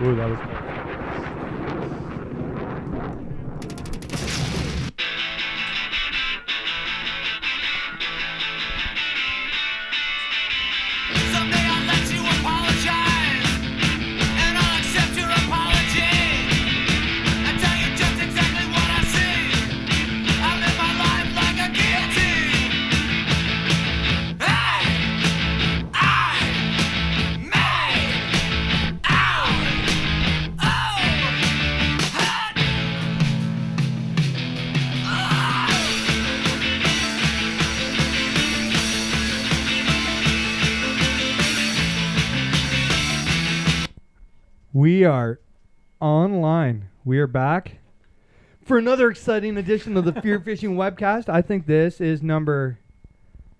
Ooh, that was. Someday I'll let you apologize, and I'll accept your apology. I tell you just exactly what I see. I live my life like a guillotine. Hey, I made out. Oh, hot. We are online. We are back for another exciting edition of the FearFishing webcast. I think this is number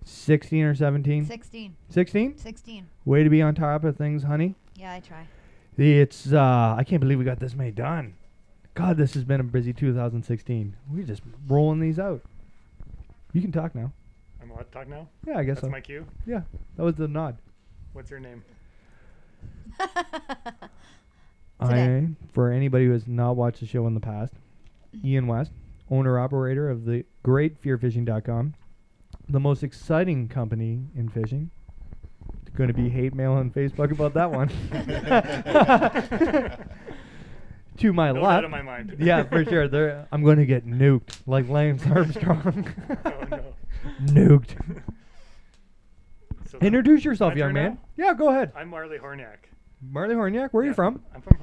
16 or 17. 16. 16? 16. Way to be on top of things, honey. Yeah, I try. It's I can't believe we got this many done. God, this has been a busy 2016. We're just rolling these out. You can talk now. I'm allowed to talk now? Yeah, I guess That's so. my cue? Yeah, that was the nod. What's your name? I, for anybody who has not watched the show in the past, Ian West, owner-operator of the great FearFishing.com, the most exciting company in fishing. Going to be hate mail on Facebook about that one. To my No left. doubt in my mind. Yeah, for sure. I'm going to get nuked like Lance Armstrong. Oh, no. Nuked. So Introduce yourself, my young turn man. now? Yeah, go ahead. I'm Marley Horniak. Marley Horniak, where are you Yeah, from? I'm from...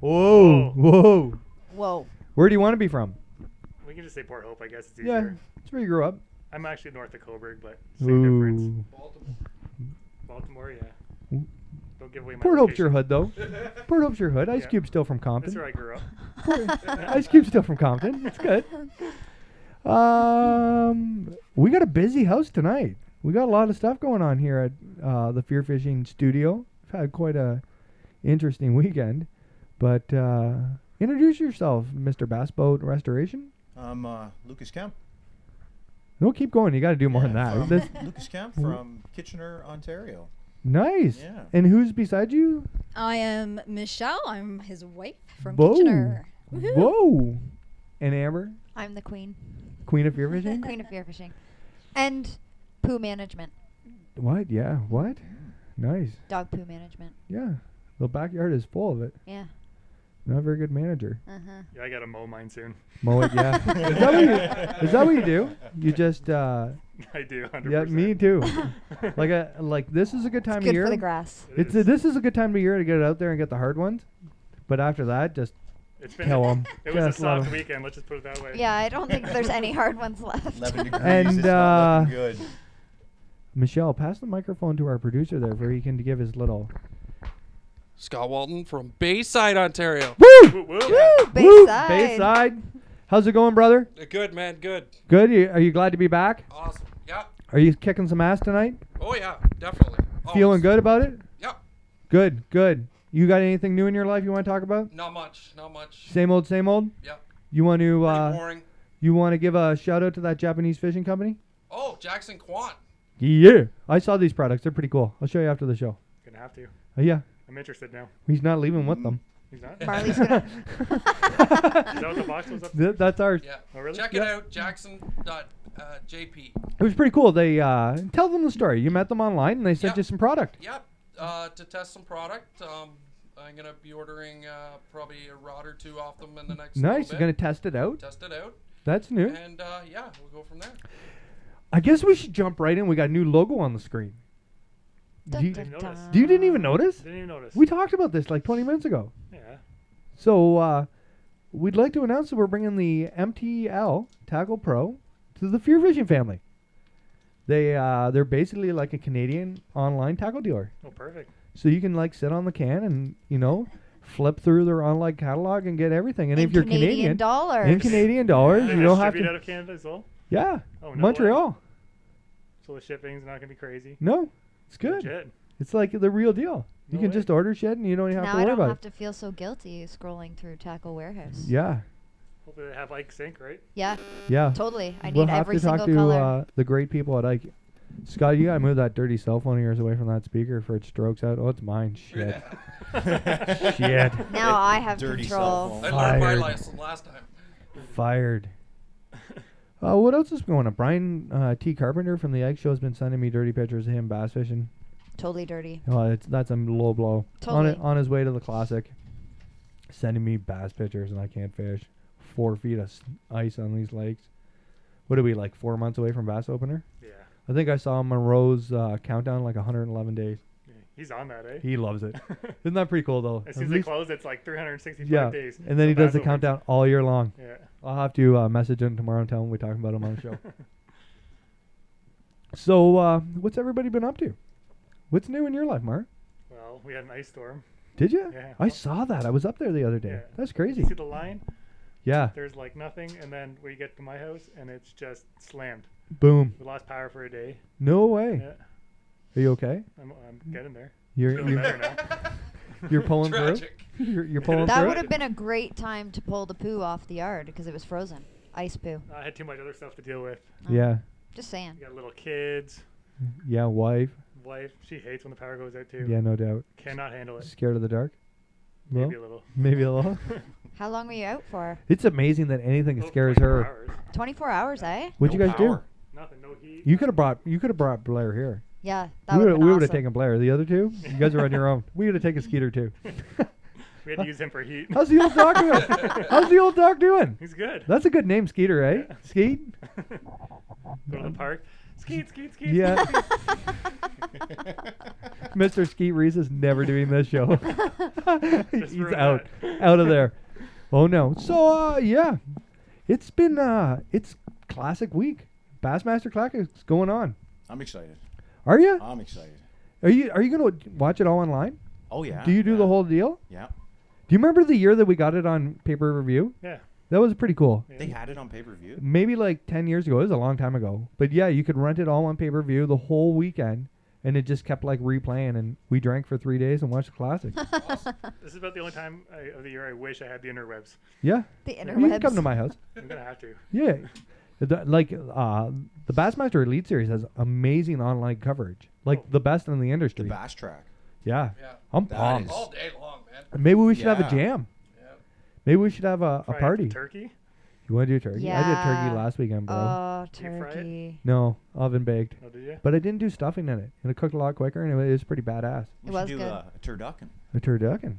Whoa, whoa. Whoa. Where do you want to be from? We can just say Port Hope, I guess it's Yeah, easier. that's where you grew up. I'm actually north of Coburg, but same difference. Ooh. Baltimore, yeah. Ooh. Don't give away my Port Hope's your location. hood, though. Port Hope's your hood. Ice Yeah. Cube's still from That's Compton. where I grew up. Ice Cube's still from Compton. It's good. We got a busy house tonight. We got a lot of stuff going on here at the FearFishing studio. We've had quite a interesting weekend. But introduce yourself, Mr. Bass Boat Restoration. I'm Lucas Kemp. No, keep going. You got to do more than that. From This- Lucas Kemp from Kitchener, Ontario. nice. Yeah. And who's beside you? I am Michelle. I'm his wife from Whoa. Kitchener. Woohoo. Whoa. And Amber, I'm the queen. Queen of FearFishing? Queen of FearFishing. And poo management. What? Yeah. What? Nice. Dog poo management. Yeah. The backyard is full of it. Yeah. Not a very good manager. Uh-huh. Yeah, I got to mow mine soon. Mow it, yeah. Is that what you do? You just, I do, 100%. yeah, me too. Like this is a good time It's of good year. for the grass. This is a good time of year to get it out there and get the hard ones. But after that, just It's been kill 'em. It was a Just let 'em. soft weekend, let's just put it that way. Yeah, I don't think there's any hard ones left. 11 degrees. And, it's not looking good. Michelle, pass the microphone to our producer there where he can give his little. Scott Walton from Bayside, Ontario. Woo! Woo, woo. Woo! Bayside. Bayside. How's it going, brother? Good, man. Good. Good. Are you glad to be back? Awesome. Yeah. Are you kicking some ass tonight? Oh, yeah. Definitely. Feeling Always. good about it? Yeah. Good. Good. You got anything new in your life you want to talk about? Not much. Not much. Same old, same old. Yeah. You want to Pretty boring. you want to give a shout out to that Japanese fishing company? Oh, Jackson Quant. Yeah. I saw these products. They're pretty cool. I'll show you after the show. Gonna have to. Yeah. I'm interested now. He's not leaving with them. He's not? Marley's gonna. Is that what the box was up to? That's ours. Yeah. Oh, really? Check it out. Jackson.jp. It was pretty cool. They tell them the story. You met them online and they sent Yeah. you some product. Yep. To test some product. I'm going to be ordering probably a rod or two off them in the next Nice. little You're bit. gonna test it out. Test it out. That's new. And, yeah, we'll go from there. I guess we should jump right in. We got a new logo on the screen. Dun, You- dun, Didn't notice. dun. You didn't even notice? Didn't even notice. We talked about this like 20 minutes ago. Yeah. So we'd like to announce that we're bringing the MTL Tackle Pro to the FearFishing family. They're basically like a Canadian online tackle dealer. Oh, perfect. So you can like sit on the can and flip through their online catalog and get everything. And In if you're Canadian Canadian, dollars. in Canadian dollars, They you don't have distribute to. out of Canada as well? Yeah, Oh, no Montreal. way. So the shipping's not gonna be crazy. No, it's good. Legit. It's like the real deal. You No can way. just order shit and you don't even have Now to I worry don't about have it. to feel so guilty scrolling through Tackle Warehouse. Yeah, Hopefully they have Ike Sync, right? Yeah, yeah. totally. I We'll need have every to talk single to color. the great people at Ike. Scott, you gotta move that dirty cell phone of yours away from that speaker for it strokes out. Oh, it's mine. Shit. Shit. Now I have Dirty control. cell I phone. learned my Fired. lesson last time. Fired. What else is going on? Brian T. Carpenter from the Egg Show has been sending me dirty pictures of him bass fishing. Totally dirty. Oh, that's a low blow. Totally. On his way to the Classic, sending me bass pictures, and I can't fish. 4 feet of ice on these lakes. What are we, like 4 months away from bass opener? Yeah. I think I saw Monroe's countdown, like 111 days. Yeah. He's on that, eh? He loves it. Isn't that pretty cool, though? As At soon as they least- close, it's like 365 yeah, days. and then he till does the bass opens. countdown all year long. Yeah. I'll have to message him tomorrow and tell him we're talking about him on the show. So, what's everybody been up to? What's new in your life, Mark? Well, we had an ice storm. Did you? Yeah. I saw that. I was up there the other day. Yeah. That's You crazy. see the line? Yeah. There's like nothing, and then we get to my house, and it's just slammed. Boom. We lost power for a day. No way. Yeah. Are you okay? I'm getting there. You're Feeling you're, better now. you're pulling through. Tragic. You're pulling That through. would have been a great time to pull the poo off the yard because it was frozen. Ice poo. I had too much other stuff to deal with. Yeah. Just saying. We got little kids, Yeah. Wife. wife. She hates when the power goes out too. Yeah. No doubt. Cannot handle it. Scared of the dark. Maybe Well, a little. maybe a little. How long were you out for? It's amazing that anything Oh, scares 24 her. hours. 24 hours, eh? What'd you No guys power. Nothing. No heat. do? You could have brought Blair here. Yeah, that We would have been would have awesome. taken Blair. The other two, you guys are on your own. We would have taken Skeeter too. We had to use him for heat. How's the old dog doing? How's the old dog doing? He's good. That's a good name, Skeeter, eh? Yeah. Skeet? Go to the park. Skeet, skeet, skeet. Yeah. Mr. Skeet Reese is never doing this show. Just He's ruined out. Out of there. Oh no. So yeah. It's been it's classic week. Bassmaster Classic is going on. I'm excited. Are you? I'm excited. Are you gonna watch it all online? Oh yeah. Do you do yeah. the whole deal? Yeah. Do you remember the year that we got it on pay-per-view? Yeah. That was pretty cool. Yeah. They had it on pay-per-view. Maybe like 10 years ago. It was a long time ago. But yeah, you could rent it all on pay-per-view the whole weekend, and it just kept like replaying, and we drank for 3 days and watched the Classic. This is about the only time of the year I wish I had the interwebs. Yeah. The You can come to interwebs. my house. I'm gonna have to. Yeah. The Bassmaster Elite Series has amazing online coverage. Like Oh. the best in the The industry. Bass Track. Yeah. Yeah. I'm That pumped. is- All day long, man. Maybe we should have a Yeah. jam. Yeah. Maybe we should have a Fry up party. Turkey. You want to do turkey? I did turkey Yeah. last weekend, bro. Oh, Did you fry it? turkey. No, oven baked. Oh, did you? But I didn't do stuffing in it. And it cooked a lot quicker, and it was pretty badass. We It should was do good. a turducken. A turducken.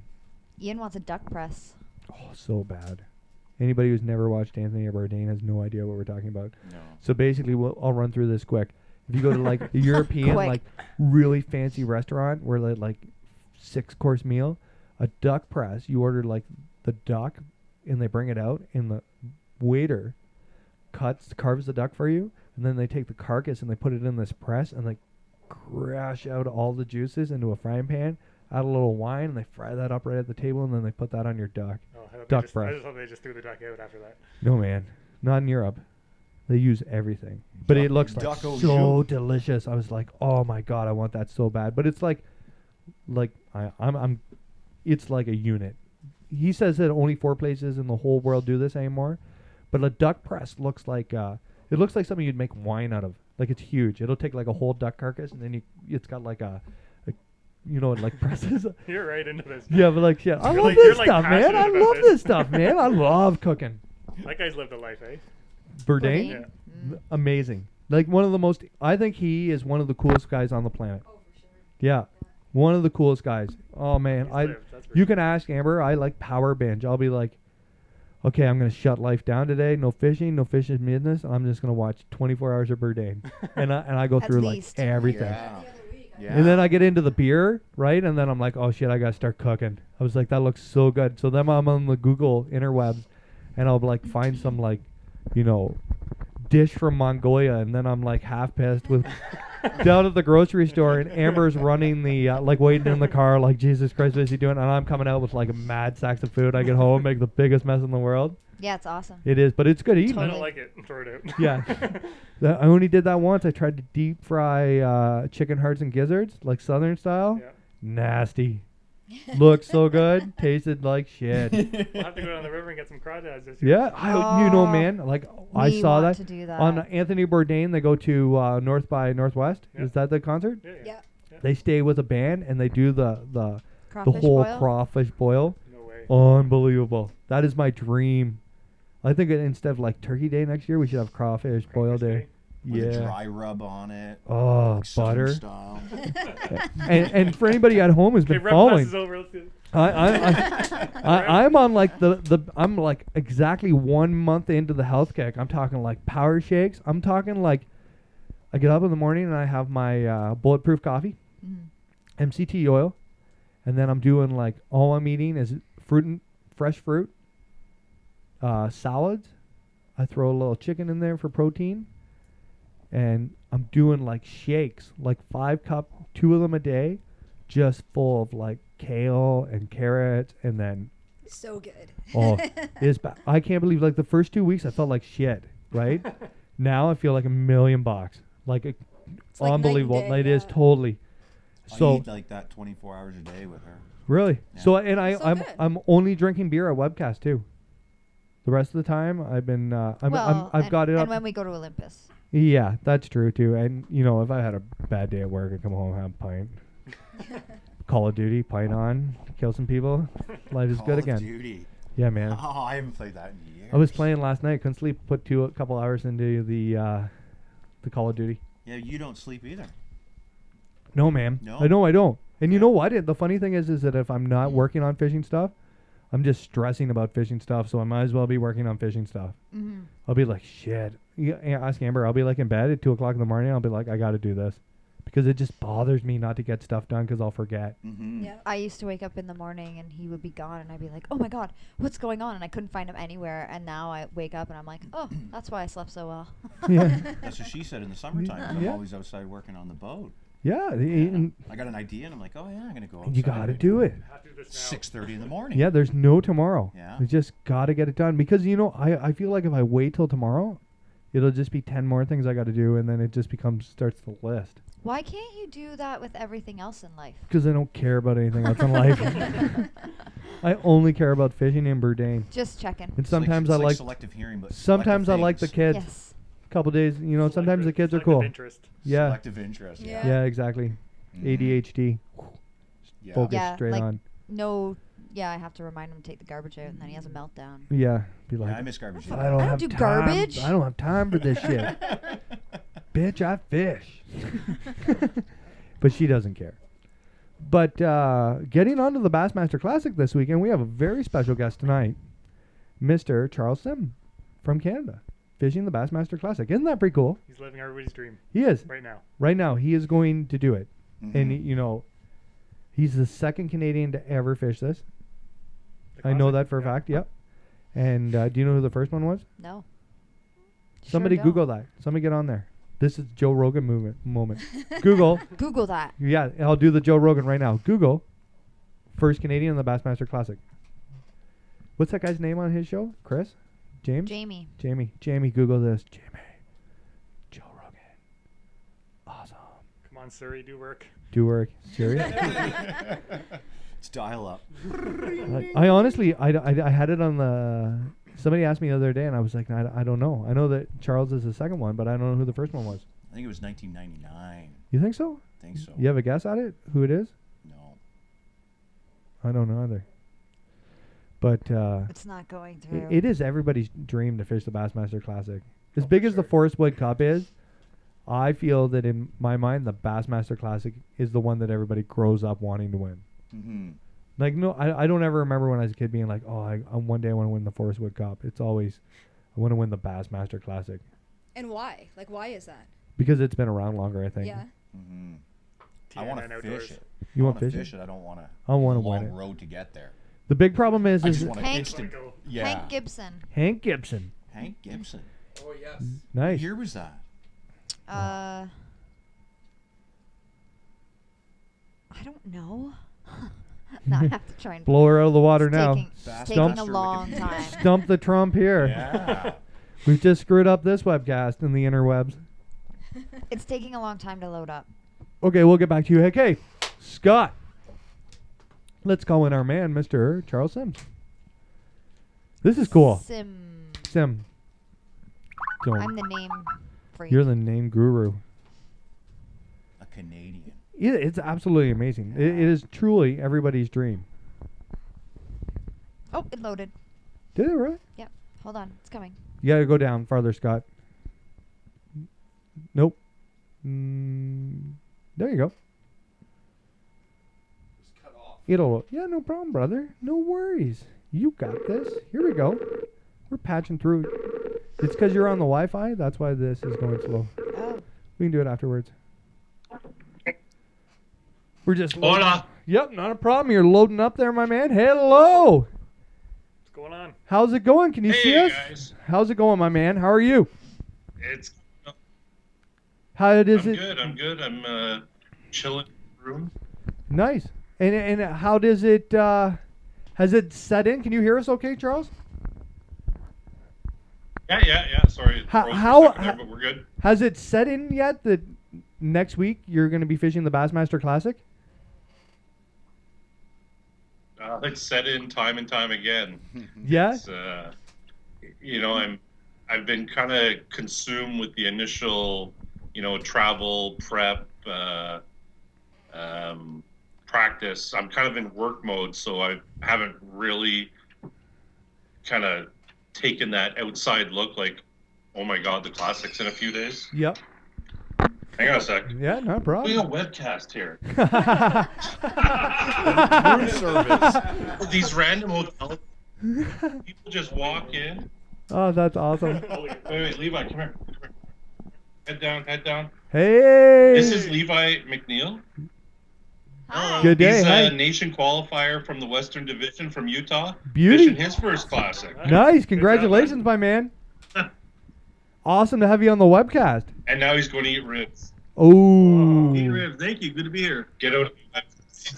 Ian wants a duck press. Oh, so bad. Anybody who's never watched Anthony Bourdain has no idea what we're talking about. No. So basically, I'll run through this quick. If you go to like a European, Quick. like really fancy restaurant where they like 6-course meal, a duck press, you order like the duck and they bring it out and the waiter carves the duck for you, and then they take the carcass and they put it in this press and they crash out all the juices into a frying pan, add a little wine, and they fry that up right at the table, and then they put that on your duck. Oh, I hope Duck they just, fry. I just hope they just threw the duck out after that. No, man. Not in Europe. They use everything. But it looks like Duck au so jus. delicious. I was like, oh my God, I want that so bad. But it's like it's like a unit. He says that only 4 places in the whole world do this anymore. But a duck press looks like, it looks like something you'd make wine out of. Like it's huge. It'll take like a whole duck carcass and then it's got like like presses. You're right into this. Yeah, but like shit. I You're love like- you're, this like, stuff, man. passionate I about love this. this stuff, man. I love cooking. That guy's lived a life, eh? Bourdain? Yeah. Amazing. Like one of the most. I think he is one of the coolest guys on the planet. Oh, for sure. Yeah, one of the coolest guys. Oh man, He's I. lived, that's for You sure. can ask Amber. I like power binge. I'll be like, okay, I'm gonna shut life down today. No fishing business. I'm just gonna watch 24 hours of Bourdain, and I go At through least. like everything. Yeah. Yeah. And then I get into the beer, right? And then I'm like, oh shit, I gotta start cooking. I was like, that looks so good. So then I'm on the Google interwebs, and I'll like find some like, dish from Mongolia, and then I'm like half pissed with down at the grocery store, and Amber's running the like waiting in the car, like Jesus Christ, what is he doing? And I'm coming out with like a mad sacks of food. I get home, make the biggest mess in the world. Yeah, it's awesome. It is, but it's good eating. I Totally. don't like it. Throw it out. Yeah. I only did that once. I tried to deep fry chicken hearts and gizzards, like Southern style. Yeah. Nasty. Looked so good, tasted like shit. We'll have to go down the river and get some crawdads this year. Yeah, you know, man. Like I We saw want that to do that. on Anthony Bourdain. They go to North by Northwest. Yeah. Is that the concert? Yeah. They stay with a band and they do the Crawfish whole boil? crawfish boil. No way. Unbelievable. That is my dream. I think instead of like Turkey Day next year, we should have crawfish boil day. With a Yeah. dry rub on it. Oh, like Southern butter. style. and for anybody at home who's Okay, been rep following, class is over. Let's do it. I'm on like I'm like exactly 1 month into the health kick. I'm talking like power shakes. I'm talking like I get up in the morning and I have my bulletproof coffee, MCT oil, and then I'm doing like all I'm eating is fresh fruit, salads. I throw a little chicken in there for protein, and I'm doing like shakes, like 5 cup, 2 of them a day, just full of like kale and carrots, and then So good. I can't believe like the first 2 weeks I felt like shit, right? Now I feel like $1,000,000, like like night and unbelievable. day, It is yeah. totally. I So eat like that 24 hours a day with her. really, Yeah. so and So I'm good. I'm only drinking beer at webcast too. The rest of the time I've been I've got it and up. when we go to Olympus. Yeah, that's true too. And you know, if I had a bad day at work, I come home and have a pint. Call of Duty, pint on, kill some people. Life is Call good of again. Duty. Yeah, man. Oh, I haven't played that in years. I was playing last night. Couldn't sleep. Put a couple hours into the Call of Duty. Yeah, you don't sleep either. No, man. No? I know I don't. And you Yeah. know what? The funny thing is that if I'm not working on fishing stuff, I'm just stressing about fishing stuff. So I might as well be working on fishing stuff. Mm-hmm. I'll be like, shit. Ask Amber. I'll be like in bed at 2:00 in the morning. I'll be like, I got to do this. Because it just bothers me not to get stuff done because I'll forget. Mm-hmm. Yeah. I used to wake up in the morning and he would be gone, and I'd be like, "Oh my God, what's going on?" And I couldn't find him anywhere. And now I wake up and I'm like, "Oh, that's why I slept so well." Yeah. That's what she said in the summertime. I'm Yeah. always outside working on the boat. Yeah. I got an idea, and I'm like, oh, yeah, I'm going to go outside. You got to do it. Have to do this now. 6:30 in the morning. Yeah, there's no tomorrow. Yeah. You just got to get it done. Because, you know, I feel like if I wait till tomorrow, it'll just be 10 more things I got to do, and then it just starts the list. Why can't you do that with everything else in life? Because I don't care about anything else in life. I only care about fishing in Bourdain. Just checking. And It's like- sometimes it's I like selective hearing, but sometimes I selective like the things. kids. Yes. Couple days, you know, sometimes the kids are Selective cool. Interest. Yeah. Selective interest. Yeah. Yeah, exactly. Mhm. ADHD. Yeah. Focus Yeah, straight like- on. No. Yeah, I have to remind him to take the garbage out, and then he has a meltdown. Yeah. Be like, Yeah, I miss garbage. I don't I don't have do time. garbage. I don't have time for this shit. Bitch, I fish. But she doesn't care. But getting on to the Bassmaster Classic this weekend, we have a very special guest tonight, Mr. Charles Sim from Canada, fishing the Bassmaster Classic. Isn't that pretty cool? He's living everybody's dream He is. right now. Right now, he is going to do it. Mhm. And, you know, he's the second Canadian to ever fish this. The I know classic? that for a Yeah. fact, yep. And do you know who the first one was? No. Somebody Sure Google don't. that. Somebody get on there. This is Joe Rogan moment. Google. Google that. Yeah, I'll do the Joe Rogan right now. Google first Canadian in the Bassmaster Classic. What's that guy's name on his show? Chris? James? Jamie. Jamie, Google this. Jamie. Joe Rogan. Awesome. Come on, Surrey, do work. Do work. Serious? It's dial up. I honestly, I had it on the... Somebody asked me the other day, and I was like, I don't know. I know that Charles is the second one, but I don't know who the first one was. I think it was 1999. You think so? I think so. You have a guess at it? Who it is? No. I don't know either. But It's not going through. it is everybody's dream to fish the Bassmaster Classic. As Oh, big for as the sure. Forest Wood Cup is, I feel that in my mind, the Bassmaster Classic is the one that everybody grows up wanting to win. Mm-hmm. Like, no, I don't ever remember when I was a kid being like, oh, one day I want to win the Forest Wood Cup. It's always, I want to win the Bassmaster Classic. And why? Like, why is that? Because it's been around longer, I think. Yeah. Mm-hmm. I TNN want to Outdoors. fish it. You I want wanna fish it? fish it. I don't want to. I wanna long win it. road to get there. The big problem is I just want to Hank- instant. Go. Yeah. Hank Gibson. Hank Gibson. Hank Gibson. Oh yes. Nice. What year was that? I don't know. Now I have to try and Blow her out of the water It's now. taking, it's Fast taking a faster long Wikipedia. time. Stump the Trump here. Yeah. We've just screwed up this webcast in the interwebs. It's taking a long time to load up. Okay, we'll get back to you. Okay, Scott. Let's call in our man, Mr. Charles Sims. This is cool. Sim. Sim. So, I'm the name freak. you're the name guru. A Canadian. It's absolutely amazing. It is truly everybody's dream. Oh, it loaded. Did it really? Yep. Hold on. It's coming. You gotta go down farther, Scott. Nope. There you go. Just cut off. Yeah, no problem, brother. No worries. You got this. Here we go. We're patching through. It's because you're on the Wi-Fi. That's why this is going slow. Oh. We can do it afterwards. We're just. Hola. Yep, not a problem. You're loading up there, my man. Hello. What's going on? How's it going? Can you see Hey us? guys, How's it going, my man? How are you? it's How does I'm it? good. I'm good. I'm chilling in the room. Nice. And how does it? Has it set in? Can you hear us? Okay, Charles? Yeah. Sorry, it How- froze for a how- second there, but we're good. Has it set in yet that next week you're going to be fishing the Bassmaster Classic? It's set in time and time again. Yeah. It's, I've been kind of consumed with the initial, travel prep, practice. I'm kind of in work mode, so I haven't really kind of taken that outside look. Like, oh my God, the Classic's in a few days. Yep. Hang on a sec. Yeah, no Doing problem. a webcast here. Room service. These random hotels, people just walk in. Oh, that's awesome. Wait, Levi, come here. Head down. Hey. This is Levi McNeil. Hi. Good day. He's Hi. a nation qualifier from the Western Division from Utah. Beauty. Fishing his first Classic. Nice. Congratulations, my man. Awesome to have you on the webcast. And now he's going to eat ribs. Oh. Eat ribs. Thank you. Good to be here. Get out.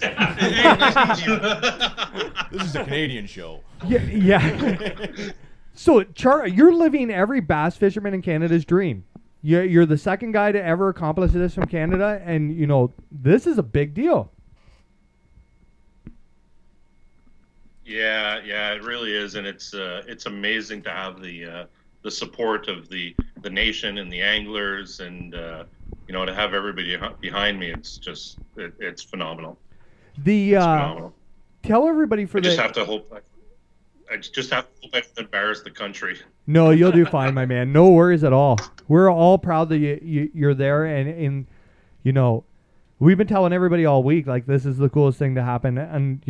Hey, nice to meet you. This is a Canadian show. Yeah. So, you're living every bass fisherman in Canada's dream. You're the second guy to ever accomplish this from Canada, and this is a big deal. Yeah, it really is, and it's amazing to have the support of the nation and the anglers, and to have everybody behind me. It's just it's phenomenal. It's phenomenal. Tell everybody for I the. just have to hope. I just have to hope I don't embarrass the country. No, you'll do fine, my man. No worries at all. We're all proud that you're there, and we've been telling everybody all week like this is the coolest thing to happen. And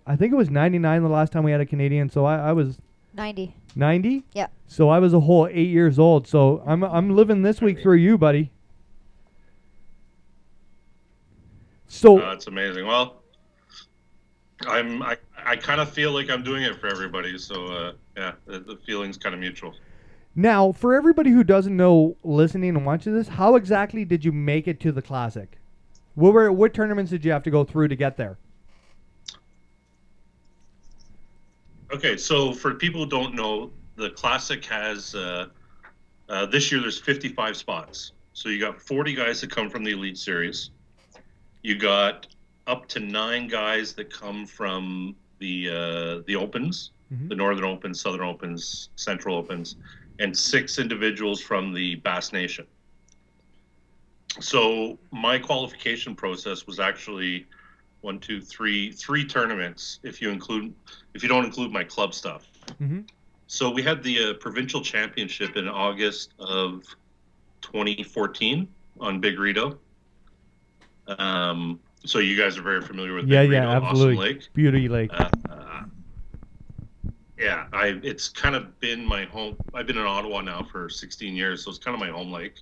I think it was 99 the last time we had a Canadian, so I was 90. 90. Yeah. So I was a whole 8 years old. So I'm living this week through you, buddy. So It's amazing. Well, I kind of feel like I'm doing it for everybody. So the feeling's kind of mutual. now, for everybody who doesn't know, listening and watching this, how exactly did you make it to the Classic? What tournaments did you have to go through to get there? Okay, so for people who don't know, the Classic has this year there's 55 spots. So you got 40 guys that come from the Elite Series. You got up to 9 guys that come from the Opens, the Northern Opens, Southern Opens, Central Opens, and 6 individuals from the Bass Nation. So my qualification process was actually 3 tournaments if you don't include my club stuff. Mm-hmm. So we had the provincial championship in August of 2014 on Big Rito. So you guys are very familiar with Big Rito, absolutely. Awesome Lake. Beauty Lake. It's kind of been my home. I've been in Ottawa now for 16 years, so it's kind of my home lake.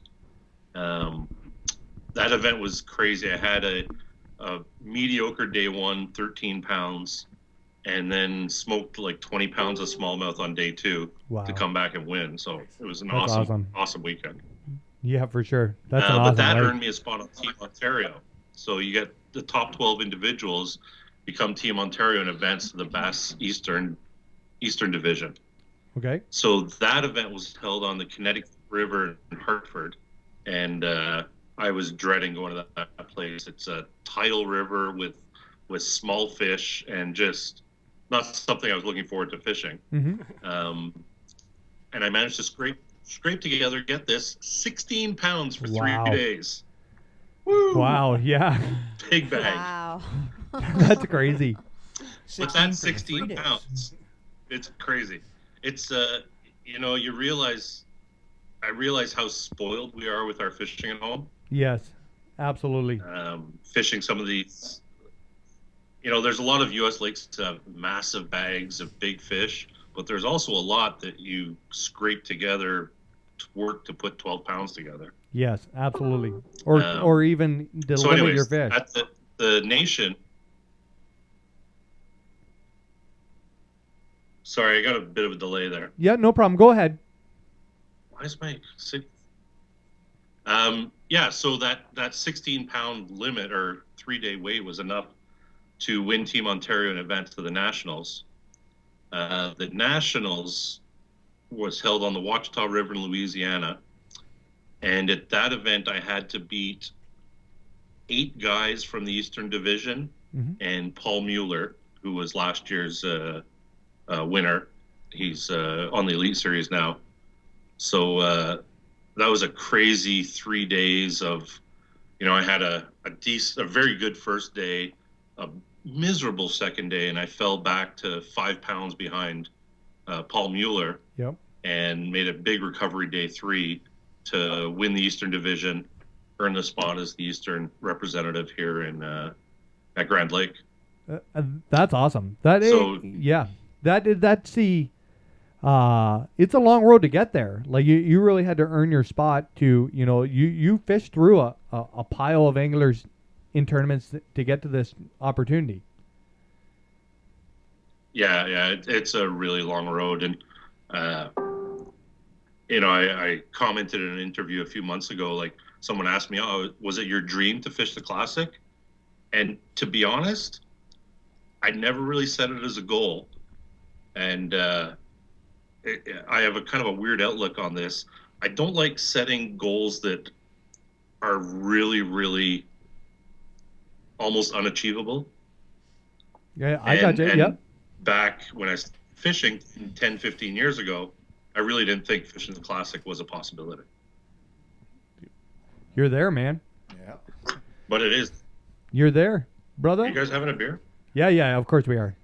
That event was crazy. I had a mediocre day one, 13 pounds, and then smoked like 20 pounds of smallmouth on day 2 Wow. to come back and win. So it was an That's awesome weekend. Yeah, for sure. That's an But awesome that lake. earned me a spot on Team Ontario. So you get the top 12 individuals become Team Ontario and advance to the Bass Eastern Division. Okay. So that event was held on the Connecticut River in Hartford, and I was dreading going to that place. It's a tidal river with with small fish and just not something I was looking forward to fishing. And I managed to scrape together, get this, 16 pounds for Wow. 3 days. Woo! Wow, yeah. Big bag. Wow. That's crazy. But 16 that's for the 3 16 days. pounds. It's crazy. It's you know, I realize how spoiled we are with our fishing at home. Yes, absolutely. Fishing some of these, you know, there's a lot of U.S. lakes that have massive bags of big fish, but there's also a lot that you scrape together to work to put 12 pounds together. Yes, absolutely. Or even to So limit anyways, your fish. at the nation. Sorry, I got a bit of a delay there. Yeah, no problem. Go ahead. Why is my yeah, so that 16-pound limit or 3-day wait was enough to win Team Ontario an event to the Nationals. The Nationals was held on the Ouachita River in Louisiana, and at that event I had to beat 8 guys from the Eastern Division and Paul Mueller, who was last year's winner. He's on the Elite Series now. So that was a crazy 3 days of, you know, I had a very good first day, a miserable second day, and I fell back to 5 pounds behind Paul Mueller. Yep. And made a big recovery day 3 to win the Eastern Division, earn the spot as the Eastern representative here in at Grand Lake. That's awesome. That So- yeah. That's the it's a long road to get there. Like you really had to earn your spot to, you know, you fished through a pile of anglers in tournaments to get to this opportunity. Yeah, it's a really long road, and you know, I commented in an interview a few months ago, like someone asked me, "Oh, was it your dream to fish the Classic?" And to be honest, I never really set it as a goal, and I have a kind of a weird outlook on this. I don't like setting goals that are really, really almost unachievable. Yeah, I got you. Yep. Back when I was fishing 10, 15 years ago, I really didn't think fishing the Classic was a possibility. You're there, man. Yeah. But it is. You're there, brother. You guys having a beer? Yeah, of course we are.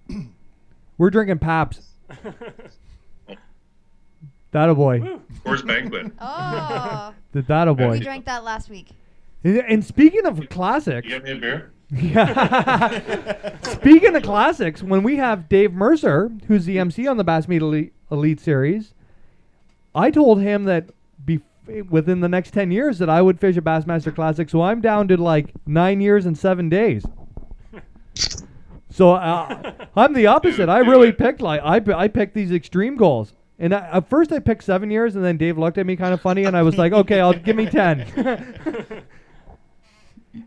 We're drinking Paps. That a boy. Where's Banquet? Oh, That a we boy. drank that last week. And speaking of classics, You got me a beer? speaking of classics, when we have Dave Mercer, who's the MC on the Bassmeter Elite Series, I told him that within the next 10 years that I would fish a Bassmaster Classic, so I'm down to like 9 years and 7 days. So I'm the opposite. I really picked I picked these extreme goals. And at first I picked 7 years, and then Dave looked at me kind of funny, and I was like, okay, I'll give me 10.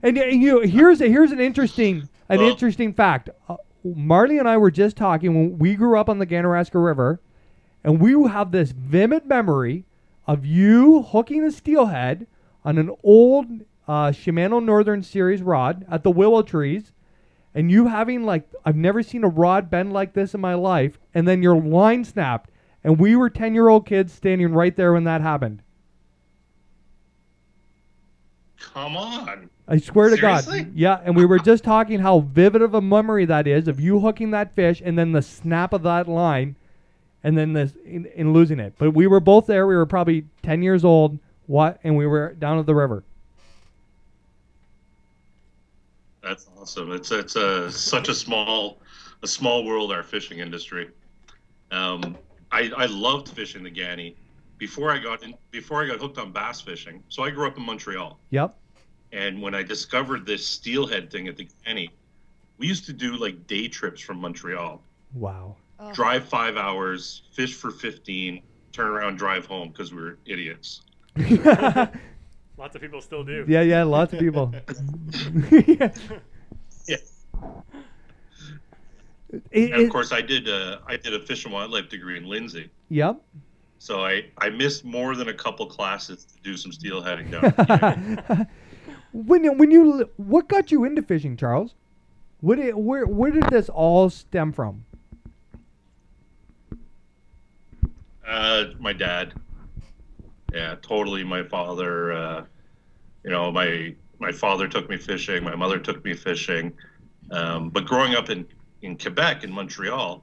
And here's an interesting fact. Marley and I were just talking when we grew up on the Ganaraska River, and we have this vivid memory of you hooking a steelhead on an old Shimano Northern Series rod at the willow trees, and you having like, I've never seen a rod bend like this in my life, and then your line snapped, and we were 10-year-old kids standing right there when that happened. Come on. I swear to Seriously? God. Yeah, and we were just talking how vivid of a memory that is of you hooking that fish and then the snap of that line and then in losing it. But we were both there. We were probably 10 years old, and we were down at the river. That's awesome. It's such a small world, our fishing industry. I loved fishing the Ganny before I got hooked on bass fishing. So I grew up in Montreal. Yep. And when I discovered this steelhead thing at the Ganny, we used to do like day trips from Montreal. Wow. Oh. Drive 5 hours, fish for 15, turn around, drive home because we were idiots. Lots of people still do. Yeah, lots of people. Yeah. It- And of it- course, I did a fish and wildlife degree in Lindsay. Yep. So I missed more than a couple classes to do some steelheading down at the Ganny. What got you into fishing, Charles? Where did this all stem from? My dad. Yeah, totally. My father. My father took me fishing. My mother took me fishing. But growing up in Quebec, in Montreal,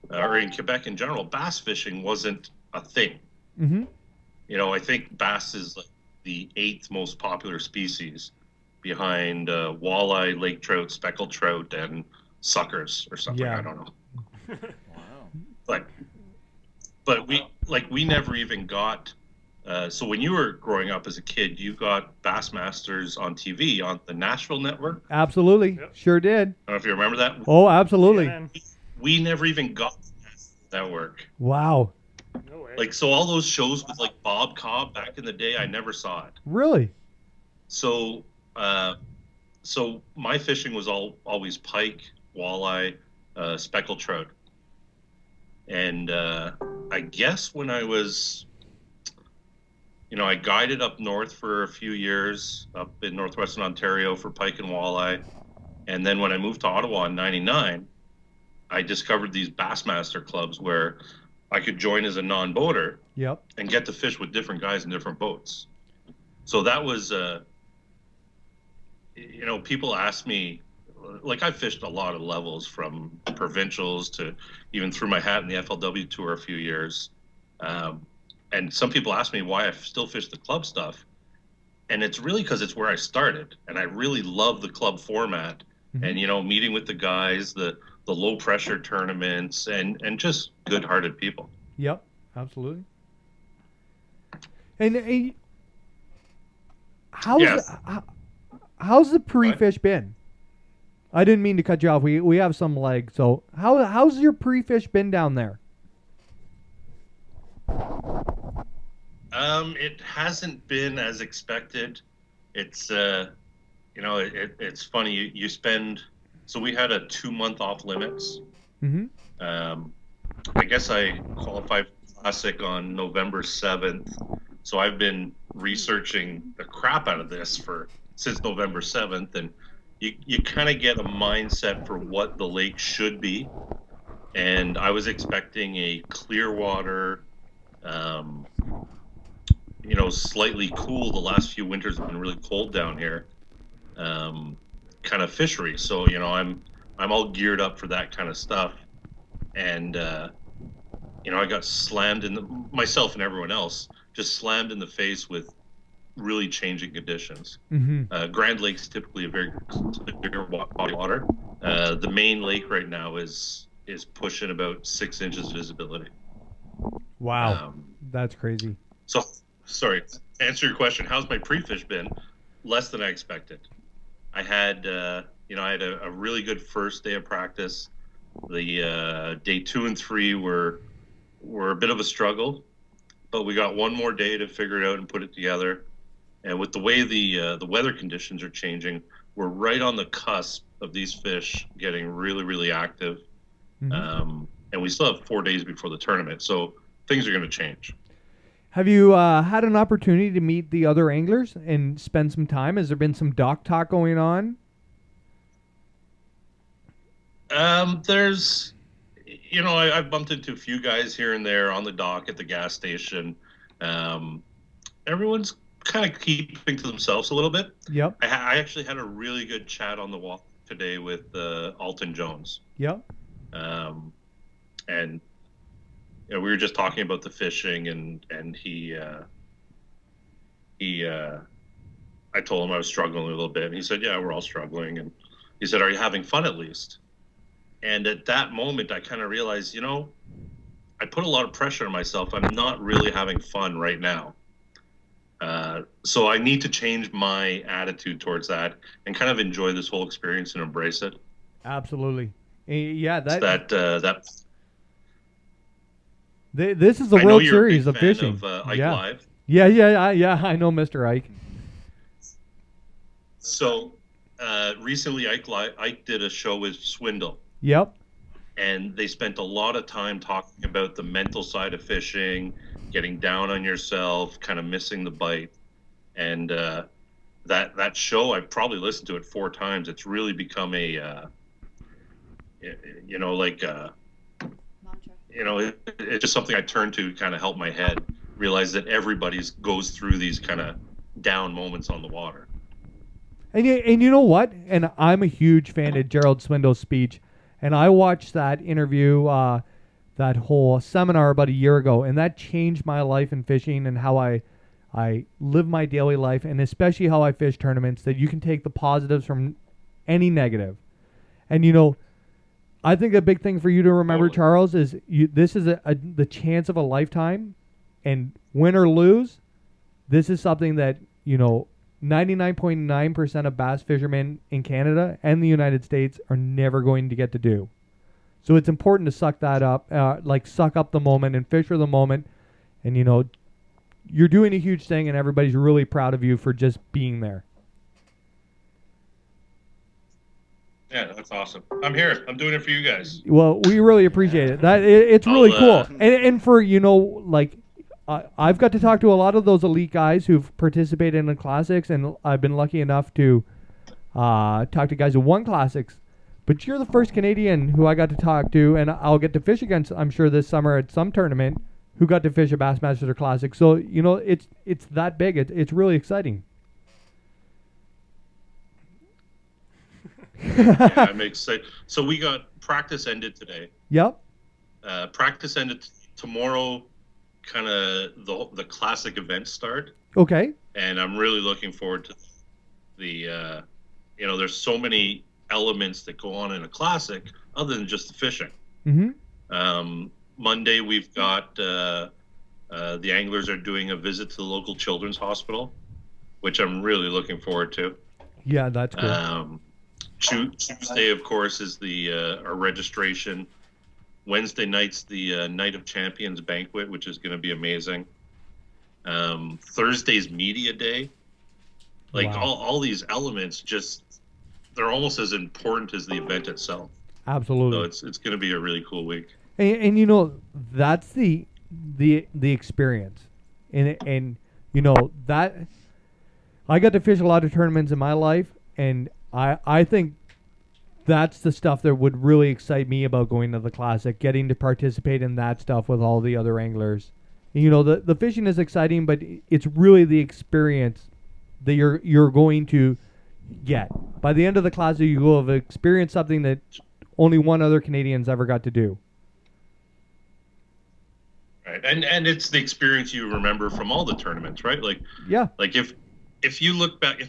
or in Quebec in general, bass fishing wasn't a thing. Mm-hmm. I think bass is like the 8th most popular species behind walleye, lake trout, speckled trout, and suckers or something. Yeah. I don't know. Wow. But we never even got. So when you were growing up as a kid, you got Bassmasters on TV on the Nashville network. Absolutely. Yep. Sure did. I don't know if you remember that. Oh, absolutely. And We never even got the network. Wow. no way. Like, so all those shows with like Bob Cobb back in the day, I never saw it. Really? So, so my fishing was always pike, walleye, speckled trout, and I guess when I was, I guided up north for a few years up in northwestern Ontario for pike and walleye, and then when I moved to Ottawa in '99, I discovered these Bassmaster clubs where I could join as a non-boater Yep. and get to fish with different guys in different boats. So that was, people ask me, like I fished a lot of levels from provincials to even threw my hat in the FLW tour a few years. And some people ask me why I still fish the club stuff. And it's really because it's where I started. And I really love the club format. Mhm. And, meeting with the guys, the low pressure tournaments, and just good-hearted people. Yep. Absolutely. And how's Yes. how's the pre-fish been? I didn't mean to cut you off. We have some leg. So how's your pre-fish been down there? It hasn't been as expected. It's it's funny. You spend, so we had a 2-month off limits. Mm-hmm. I guess I qualified for Classic on November 7th. So I've been researching the crap out of this since November 7th, and you kind of get a mindset for what the lake should be. And I was expecting a clear water, slightly cool. The last few winters have been really cold down here, kind of fishery. So I'm all geared up for that kind of stuff, and I got slammed myself and everyone else just slammed in the face with really changing conditions. Mm-hmm. Grand Lake's typically a very clear body of water. The main lake right now is pushing about 6 inches visibility. Wow. That's crazy. So, sorry, to answer your question, how's my pre-fish been? Less than I expected. I had, I had a really good first day of practice. The day 2 and 3 were a bit of a struggle, but we got one more day to figure it out and put it together. And with the way the weather conditions are changing, we're right on the cusp of these fish getting really, really active. Mm-hmm. And we still have 4 days before the tournament, so things are going to change. Have you had an opportunity to meet the other anglers and spend some time? Has there been some dock talk going on? There's, I've bumped into a few guys here and there on the dock at the gas station. Everyone's kind of keeping to themselves a little bit. Yep. I actually had a really good chat on the walk today with Alton Jones. Yep. And we were just talking about the fishing, and he I told him I was struggling a little bit, and he said, "Yeah, we're all struggling." And he said, "Are you having fun at least?" And at that moment, I kind of realized, I put a lot of pressure on myself. I'm not really having fun right now. So I need to change my attitude towards that and kind of enjoy this whole experience and embrace it. Absolutely. Yeah, This is the I know World you're a Series big of fan fishing. of, Ike yeah. Live. Yeah. I know Mr. Ike. So recently, Ike did a show with Swindle, Yep. and they spent a lot of time talking about the mental side of fishing, getting down on yourself, kind of missing the bite. And that show, I've probably listened to it 4 times. It's really become a you know, like, Mantra. you know, it's just something I turn to kind of help my head realize that everybody goes through these kind of down moments on the water. And you know what? And I'm a huge fan of Gerald Swindle's speech. And I watched that interview, that whole seminar about a year ago, and that changed my life in fishing and how I live my daily life, and especially how I fish tournaments, that you can take the positives from any negative. And, you know, I think a big thing for you to remember, Totally. Charles, is this is the chance of a lifetime, and win or lose, this is something that, you know, 99.9% of bass fishermen in Canada and the United States are never going to get to do. So it's important to suck that up, suck up the moment and fish for the moment. And, you know, you're doing a huge thing, and everybody's really proud of you for just being there. Yeah, that's awesome. I'm here. I'm doing it for you guys. Well, we really appreciate it. It's really I'll, cool. And for, you know, like, I've got to talk to a lot of those elite guys who've participated in the classics, and I've been lucky enough to talk to guys who won classics. But you're the first Canadian who I got to talk to, and I'll get to fish against, I'm sure, this summer at some tournament, who got to fish a Bassmaster Classic. So, you know, it's that big. It's really exciting. Yeah, I'm excited. So we got practice ended today. Yep. Practice ended tomorrow. Kind of the classic events start, Okay. and I'm really looking forward to the. You know, there's so many elements that go on in a classic other than just the fishing. Mm-hmm. Monday we've got the anglers are doing a visit to the local children's hospital, which I'm really looking forward to. Yeah, that's cool. Tuesday, of course, is our registration. Wednesday night's the Night of Champions banquet, which is going to be amazing. Thursday's media day. Like, Wow. all these elements, they're almost as important as the event itself. Absolutely. So it's going to be a really cool week. And you know, that's the experience. And you know, that I got to fish a lot of tournaments in my life, and I think that's the stuff that would really excite me about going to the classic, getting to participate in that stuff with all the other anglers. And, you know, the fishing is exciting, but it's really the experience that you're going to get. By the end of the classic, you will have experienced something that only one other Canadian's ever got to do. Right. And it's the experience you remember from all the tournaments, right? Like, Yeah. like if I look back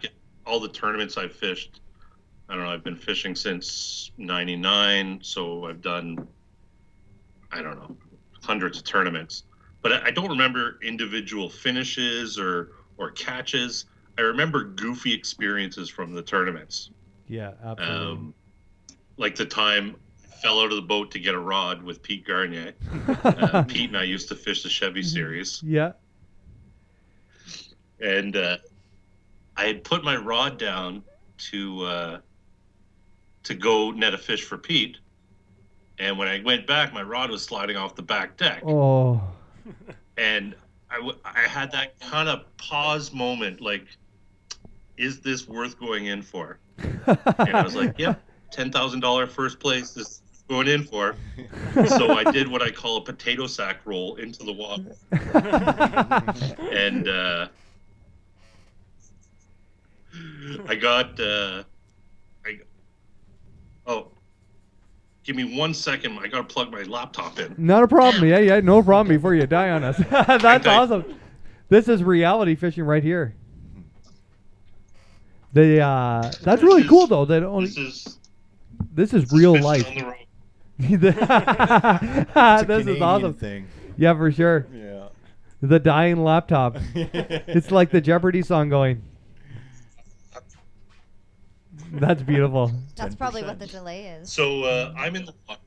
at all the tournaments I've fished, I don't know, I've been fishing since 99, so I've done, I don't know, hundreds of tournaments. But I don't remember individual finishes or catches. I remember goofy experiences from the tournaments. Yeah, absolutely. Like the time I fell out of the boat to get a rod with Pete Garnier. Pete and I used to fish the Chevy Series. Yeah. And I had put my rod down to go net a fish for Pete, and when I went back, my rod was sliding off the back deck. Oh. And I had that kind of pause moment, like, is this worth going in for? And I was like, yep, $10,000 first place is going in for. So I did what I call a potato sack roll into the water. And I got give me 1 second. I gotta plug my laptop in. Not a problem. Yeah, no problem before you die on us. That's awesome. This is reality fishing right here. That's really cool though. That only this is real fishing life. on the road. This is awesome. Thing. Yeah, for sure. Yeah. The dying laptop. It's like the Jeopardy song going. That's beautiful. That's probably 10%. what the delay is. So I'm in the water.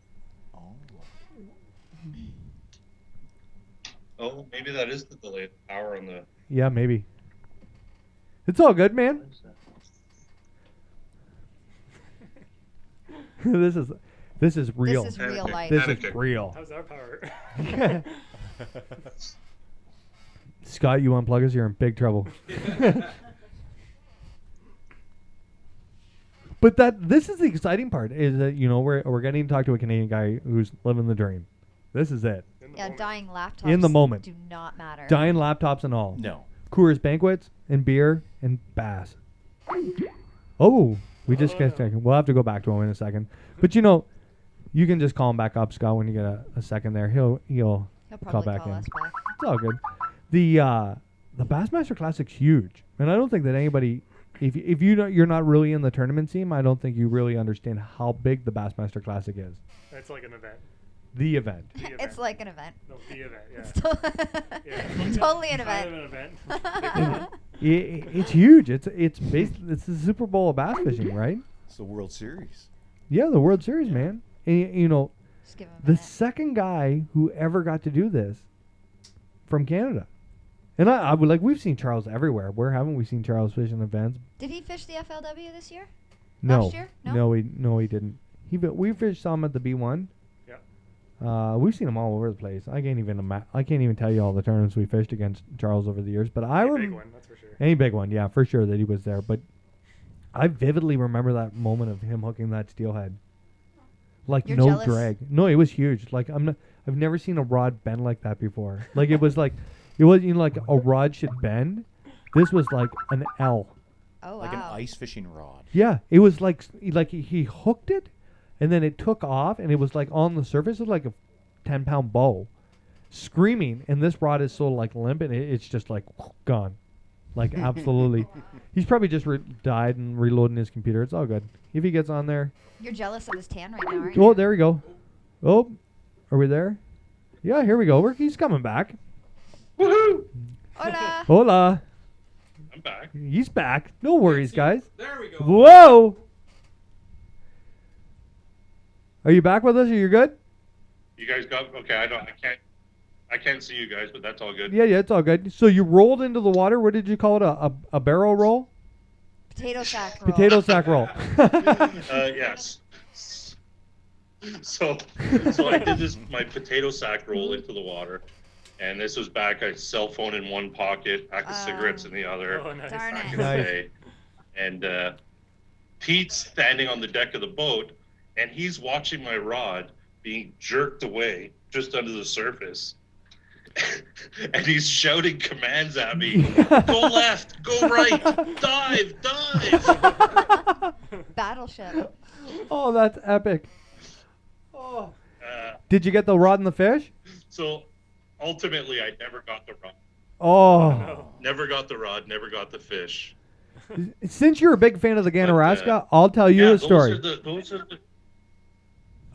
Oh, maybe that is the delayed power on the. Yeah, maybe. It's all good, man. This is real. This is real life. This is real. How's our power? Scott, you unplug us, you're in big trouble. But this is the exciting part is that we're getting to talk to a Canadian guy who's living the dream. This is it. Yeah, dying laptops In the moment. do not matter. Dying laptops and all. No. Coors banquets and beer and bass. Oh, we just got second. We'll have to go back to him in a second. But you can just call him back up, Scott, when you get a second there. He'll He'll call probably back call in. us back. It's all good. The Bassmaster Classic's huge, and I don't think that anybody, if you're not really in the tournament scene, I don't think you really understand how big the Bassmaster Classic is. It's like an event. The event. The event. It's like an event. No, the event. Yeah. It's totally an Kind event. of an event. It's huge. It's it's the Super Bowl of bass fishing, right? It's the World Series. Yeah, the World Series, man. And Just give him a the minute. second guy who ever got to do this from Canada. And I would we've seen Charles everywhere. Where haven't we seen Charles fish in events? Did he fish the FLW this year? No. Last year? No? he didn't. We fished some at the B1. Yeah. We've seen him all over the place. I can't even tell you all the tournaments we fished against Charles over the years. But I Big remember one, that's for sure. any big one, yeah, for sure that he was there. But I vividly remember that moment of him hooking that steelhead. You're No jealous? drag. No, it was huge. I've never seen a rod bend like that before. It was it was like a rod should bend. This was like an L. Oh, wow. Like an ice fishing rod. Yeah, it was like he hooked it, and then it took off, and it was on the surface of like a 10-pound bow, screaming. And this rod is so limp, and it's just gone, absolutely. He's probably just died and reloading his computer. It's all good. If he gets on there. You're jealous of his tan right now, aren't you? Oh, there we go. Oh, are we there? Yeah, here we go. He's coming back. Woohoo! Hola. Hola. I'm back. He's back. No worries, guys. There we go. Whoa. Are you back with us? Are you good? You guys got okay. I can't see you guys, but that's all good. Yeah, it's all good. So you rolled into the water. What did you call it? A barrel roll? Potato sack roll. Potato sack roll. Yes. So I did my potato sack roll into the water, and this was back. I had cell phone in one pocket, pack of cigarettes in the other. Oh, nice. Darn Back it. in the Nice. day. And Pete's standing on the deck of the boat, and he's watching my rod being jerked away just under the surface. And he's shouting commands at me. Go left, go right, dive. Battleship. Oh, that's epic. Oh. Uh, Did you get the rod and the fish? so ultimately, I never got the rod. Oh. No. Never got the rod, never got the fish. Since you're a big fan of the Ganaraska, But, I'll tell you a story. Those are the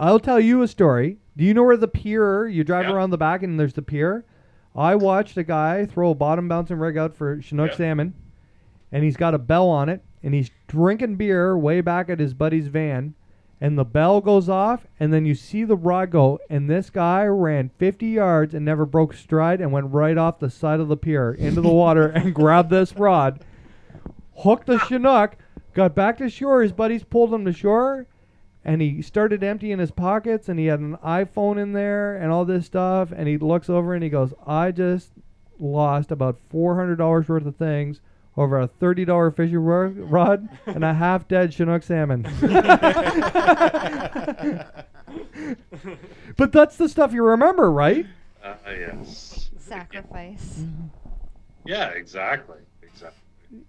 I'll tell you a story. Do you know where the pier? You drive Yeah. around the back and there's the pier. I watched a guy throw a bottom bouncing rig out for Chinook Yeah. salmon, and he's got a bell on it, and he's drinking beer way back at his buddy's van, and the bell goes off, and then you see the rod go, and this guy ran 50 yards and never broke stride and went right off the side of the pier into the water and grabbed this rod, hooked the Chinook, got back to shore. His buddies pulled him to shore, and he started emptying his pockets, and he had an iPhone in there and all this stuff, and he looks over and he goes, I just lost about $400 worth of things over a $30 fishing rod and a half-dead Chinook salmon. But that's the stuff you remember, right? yes. Sacrifice. Yeah, exactly.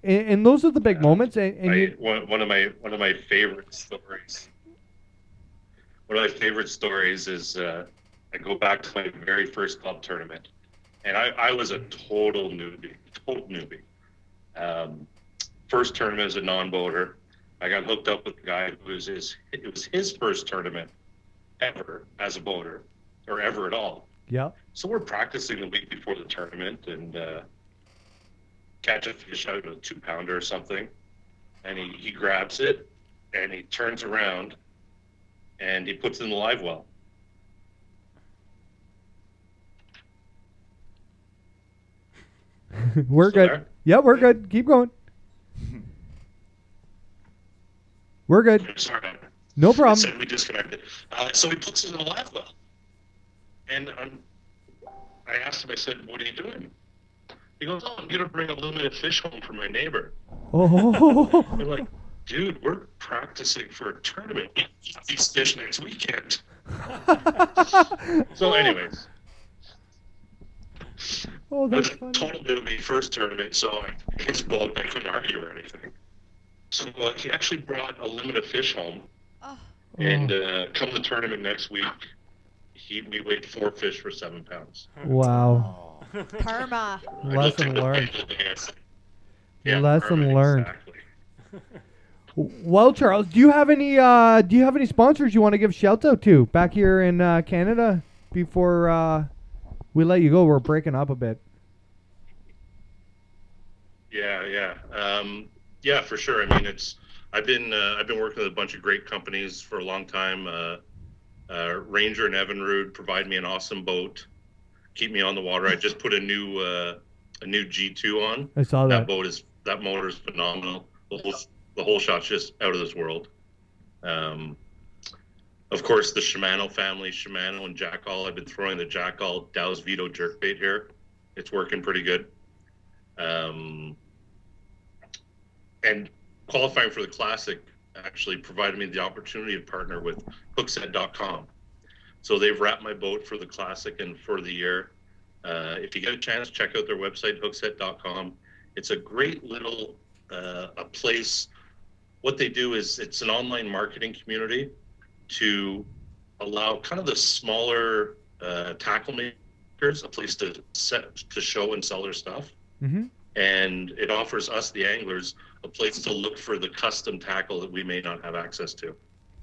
And those are the big moments. And One of my favorite stories. One of my favorite stories is I go back to my very first club tournament, and I was a total newbie. First tournament as a non-boater, I got hooked up with a guy who was it was his first tournament ever as a boater, or ever at all. yeah. So we're practicing the week before the tournament and catch a fish out of a 2-pounder or something, and he grabs it and he turns around and he puts it in the live well. We're Still good. there? Yeah, we're good. Keep going. We're good. I'm sorry. No It problem. said we disconnected. So he puts it in the live well. And I asked him, I said, what are you doing? He goes, oh, I'm going to bring a limited fish home for my neighbor. Oh, I'm like, dude, we're practicing for a tournament. These fish next weekend. So, anyways, Oh, it was that's a funny. total newbie first tournament, so his boat, I couldn't argue or anything. So he actually brought a limit of fish home, Oh, and come the tournament next week, we weighed 4 fish for 7 pounds. Wow. Oh. karma. Lesson learned. Yeah, Lesson perfect, learned. Exactly. Well, Charles, do you have any sponsors you want to give shouts out to back here in Canada before we let you go? We're breaking up a bit. Yeah, for sure. I mean, I've been working with a bunch of great companies for a long time. Ranger and Evinrude provide me an awesome boat, keep me on the water. I just put a new G2 on. I saw that. That motor is phenomenal. The whole shot's just out of this world. Of course, the Shimano family, Shimano and Jackall. I've been throwing the Jackall Dow's Vito jerkbait here. It's working pretty good. And qualifying for the Classic actually provided me the opportunity to partner with hookset.com. So they've wrapped my boat for the Classic and for the year. If you get a chance, check out their website, hookset.com. It's a great little a place. What they do is it's an online marketing community to allow kind of the smaller tackle makers a place to show and sell their stuff. Mm-hmm. And it offers us, the anglers, a place to look for the custom tackle that we may not have access to.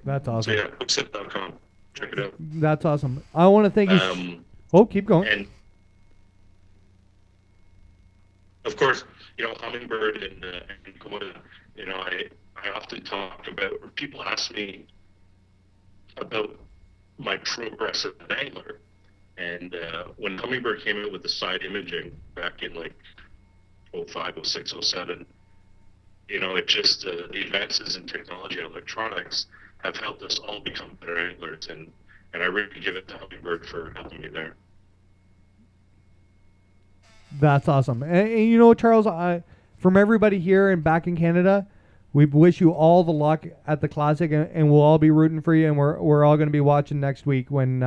That's So awesome. yeah, hookset.com. Check it out. That's awesome. I want to thank you. Keep going. And of course, Hummingbird and Komodo, I often talk about, or people ask me about my progress as an angler. And when Hummingbird came out with the side imaging back in like 05, 06, 07, it just, the advances in technology and electronics have helped us all become better anglers. And I really give it to Hummingbird for helping me there. That's awesome. And Charles, from everybody here and back in Canada, we wish you all the luck at the Classic, and we'll all be rooting for you, and we're all going to be watching next week when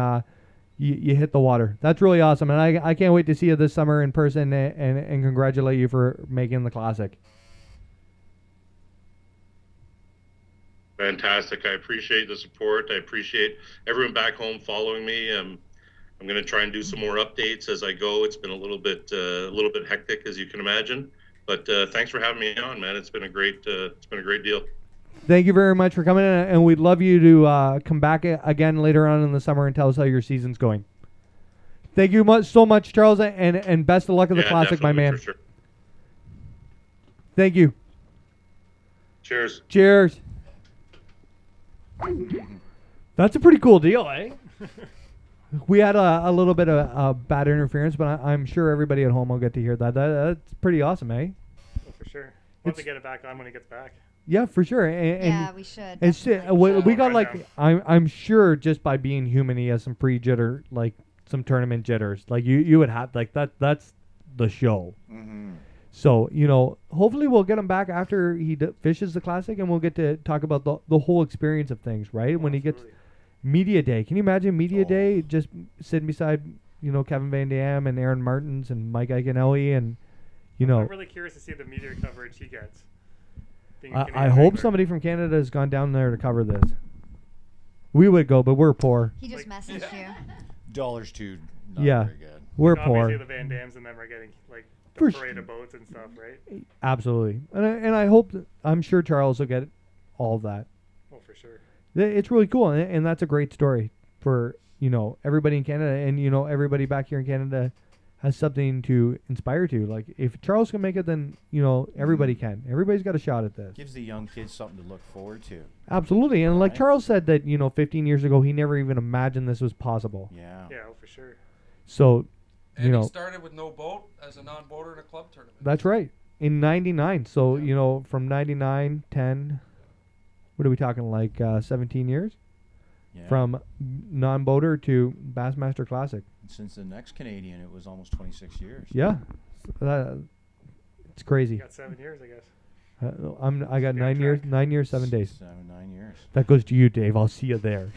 you hit the water. That's really awesome, and I can't wait to see you this summer in person and congratulate you for making the Classic. Fantastic. I appreciate the support. I appreciate everyone back home following me. I'm going to try and do some more updates as I go. It's been a little bit hectic, as you can imagine. But thanks for having me on, man. It's been a great deal. Thank you very much for coming in, and we'd love you to come back again later on in the summer and tell us how your season's going. Thank you so much, Charles, and best of luck at the Classic, my man. For sure. Thank you. Cheers. Cheers. That's a pretty cool deal, eh? We had a little bit of bad interference, but I'm sure everybody at home will get to hear that. That's pretty awesome, eh? Oh, for sure. We'll have to get it back on when he gets back. Yeah, for sure. Yeah, we should. And we got Rundown. I'm sure just by being human, he has some pre-jitter, like some tournament jitters. Like you would have that's the show. Mm-hmm. So hopefully we'll get him back after he fishes the Classic, and we'll get to talk about the whole experience of things, right? When he gets media day. Can you imagine media day just sitting beside Kevin Van Dam and Aaron Martins and Mike Iaconelli and I'm really curious to see the media coverage he gets. I hope somebody from Canada has gone down there to cover this. We would go, but we're poor. He just messaged you. Dollars too. Not Yeah. Very good. We're Obviously poor. the Van Dams and them are getting like the For parade of boats and stuff, right? Absolutely. And I hope I'm sure Charles will get all of that. Oh, for sure. It's really cool, and that's a great story for everybody in Canada, and everybody back here in Canada has something to inspire to. Like if Charles can make it, then everybody can. Everybody's got a shot at this. Gives the young kids something to look forward to. Absolutely, and like Right. Charles said that 15 years ago he never even imagined this was possible. Yeah. Yeah, oh, for sure. So And he started with no boat as a non-boater in a club tournament. that's right. In '99, so from '99, 10. What are we talking, like 17 years? Yeah. From non-boater to Bassmaster Classic. Since the next Canadian, it was almost 26 years. Yeah. It's You crazy. got 7 years, I guess. I got 9 years, 9 years, 7 days. 9 years. That goes to you, Dave. I'll see you there.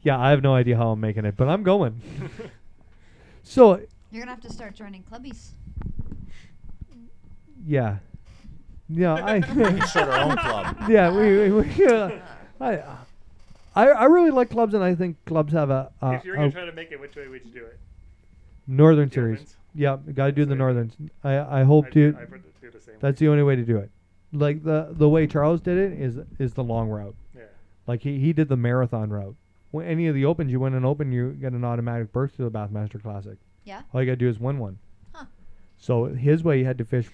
Yeah, I have no idea how I'm making it, but I'm going. So, You're gonna have to start joining clubbies. yeah. Yeah, We can start our own club. yeah, I really like clubs, and I think clubs have if you were gonna a try to make it, which way would you do it? Northern The Series. opens? Yeah, got to do the Same. Northerns. I hope to. I would do the same. That's the only way to do it. Like the way Charles did it is the long route. Yeah. Like he did the marathon route. When any of the opens, you win an open, you get an automatic berth to the Bassmaster Classic. Yeah. All you gotta do is win one. Huh. So his way, you had to fish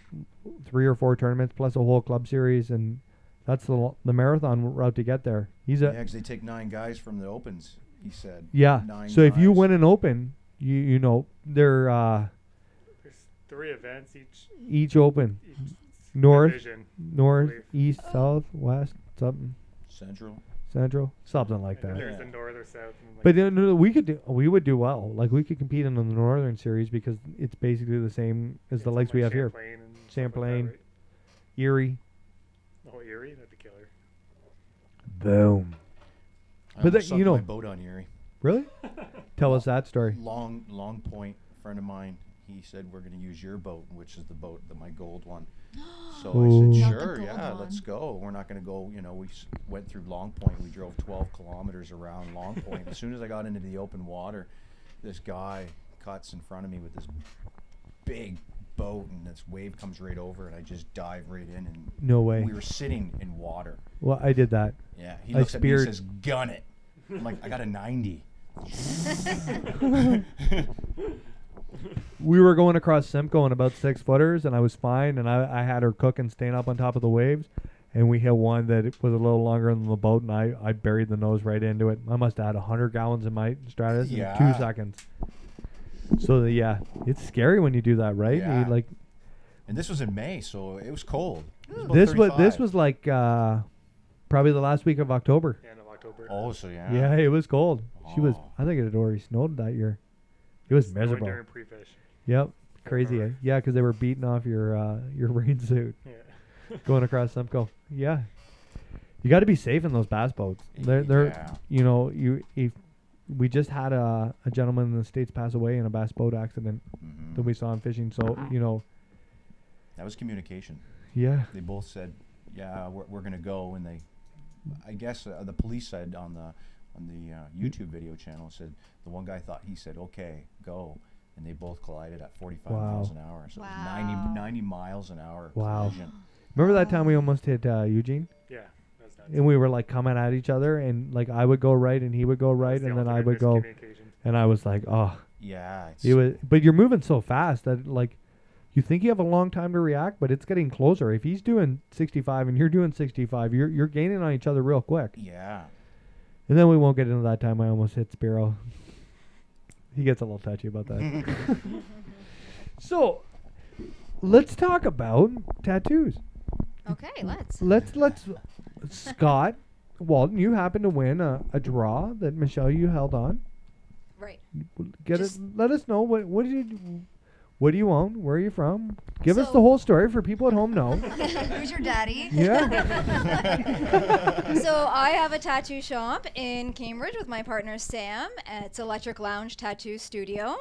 3 or 4 tournaments plus a whole club series, and that's the marathon route to get there. He's Yeah, a 'cause they take 9 guys from the opens. He said. yeah. 9 So if you guys. win an open, you know they're There's 3 events each open. each North, division. north, believe. east, south, west, something, Central. central, something like And that. there's Yeah. the north or south. And like But no, we would do well. Like we could compete in the Northern Series because it's basically the same as the it's lakes we have like here. Champlain and stuff like that, Champlain. right? Erie. Oh, Erie, that'd be killer. Boom. I But almost that- you sunk know- my boat on Erie. Really? Tell us that story. Long point. A friend of mine. He said we're going to use your boat, which is the boat, my gold one. So I Ooh. said, Not the sure, gold yeah, let's one. go. We're not going to go. You know, we went through Long Point. We drove 12 kilometers around Long Point. As soon as I got into the open water, this guy cuts in front of me with this big boat, and this wave comes right over, and I just dive right in, and No way. we were sitting in water. Well, I did that. Yeah, he I looks at me and speared- says, "Gun it." I'm like, I got a 90. We were going across Simcoe in about 6 footers, and I was fine, and I had her cooking, staying up on top of the waves, and we hit one that it was a little longer than the boat, and I buried the nose right into it. I must have had 100 gallons in my Stratus in 2 Yeah. seconds. So yeah, it's scary when you do that, right? You, Yeah. like And this was in May, so it was cold. It was about this 35. was like probably the last week of October. End of October. Oh, so yeah. Yeah, it was cold. She was. Oh. I think it had already snowed that year. It was Snowing miserable. during pre-fish. Yep, crazy. remember. Yeah, because they were beating off your rain suit Yeah. going across Simcoe. Yeah, you got to be safe in those bass boats. They're Yeah. you know if we just had a gentleman in the States pass away in a bass boat accident Mhm. that we saw him fishing. So That was communication. yeah, They both said, "Yeah, we're gonna go," and I guess the police said on the YouTube video channel said the one guy thought he said, "Okay, go," and they both collided at 45 Wow. miles an hour. So it was Wow. 90 miles an hour. Wow. collision. remember that time we almost hit Eugene? Yeah. That's nuts. And we were like coming at each other, and like I would go right and he would go right, That's the and then I ultimate would go, miscommunication. and I was like, oh, Yeah. It's, it was. But you're moving so fast that like you think you have a long time to react, but it's getting closer. If he's doing 65 and you're doing 65, you're gaining on each other real quick. yeah. And then we won't get into that time I almost hit Spiro. He gets a little touchy about that. So let's talk about tattoos. Okay, let's. Let's Scott Walton, you happened to win a draw that Michelle you held on. Right. Get Just- it. Let us know what do you own? Where are you from? Give us So- the whole story for people at home know. Who's your daddy? Yeah. So I have a tattoo shop in Cambridge with my partner Sam. It's Electric Lounge Tattoo Studio.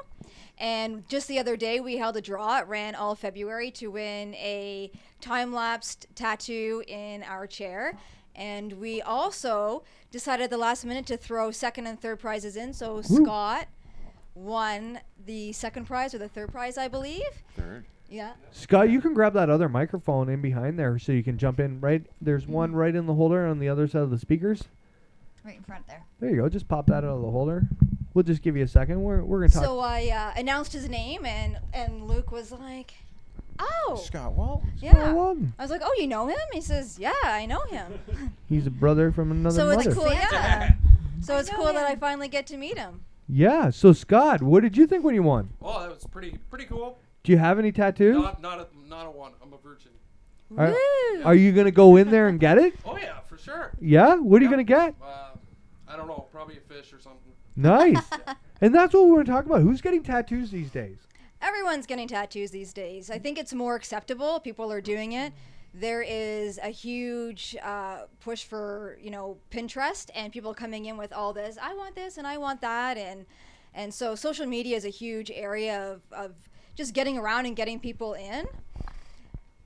And just the other day we held a draw. It ran all February to win a time-lapsed tattoo in our chair. And we also decided at the last minute to throw second and third prizes in. So Scott won the second prize or the third prize, I believe. Third. Yeah. Scott, you can grab that other microphone in behind there so you can jump in. Right there's one right in the holder on the other side of the speakers. Right in front there. There you go. Just pop that out of the holder. We'll just give you a second. We're gonna talk. So I announced his name, and Luke was like, "Oh, Scott Walton. yeah." Walton. I was like, "Oh, you know him?" He says, "Yeah, I know him." He's a brother from another So mother. it's cool, Santa. yeah. So it's know cool that I him. finally get to meet him. Yeah. So Scott, what did you think when you won? Oh, that was pretty cool. Do you have any tattoos? Not a one. I'm a virgin. Are, Woo! are you gonna go in there and get it? Oh yeah, for sure. Yeah. What are you Yeah. gonna get? I don't know. Probably a fish or something. Nice. And that's what we're gonna talk about. Who's getting tattoos these days? everyone's getting tattoos these days. I think it's more acceptable. People are doing it. There is a huge push for, Pinterest and people coming in with all this. I want this and I want that. And so social media is a huge area of just getting around and getting people in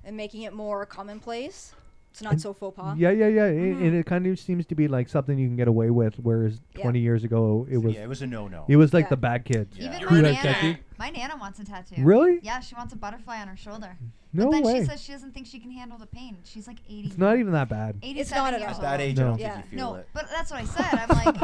and making it more commonplace. It's not so faux pas. Yeah. And it kind of seems to be like something you can get away with, whereas 20 years ago it was. Yeah, it was a no-no. It was like the bad kids. Even You're my in a Nana. tattoo? My Nana wants a tattoo. Really? Yeah, she wants a butterfly on her shoulder. No but then way. she says she doesn't think she can handle the pain. She's like 80. It's not even that bad. 87 It's not at years all. At that old. age, No. I don't Yeah. think you feel No, it. but that's what I said. I'm like,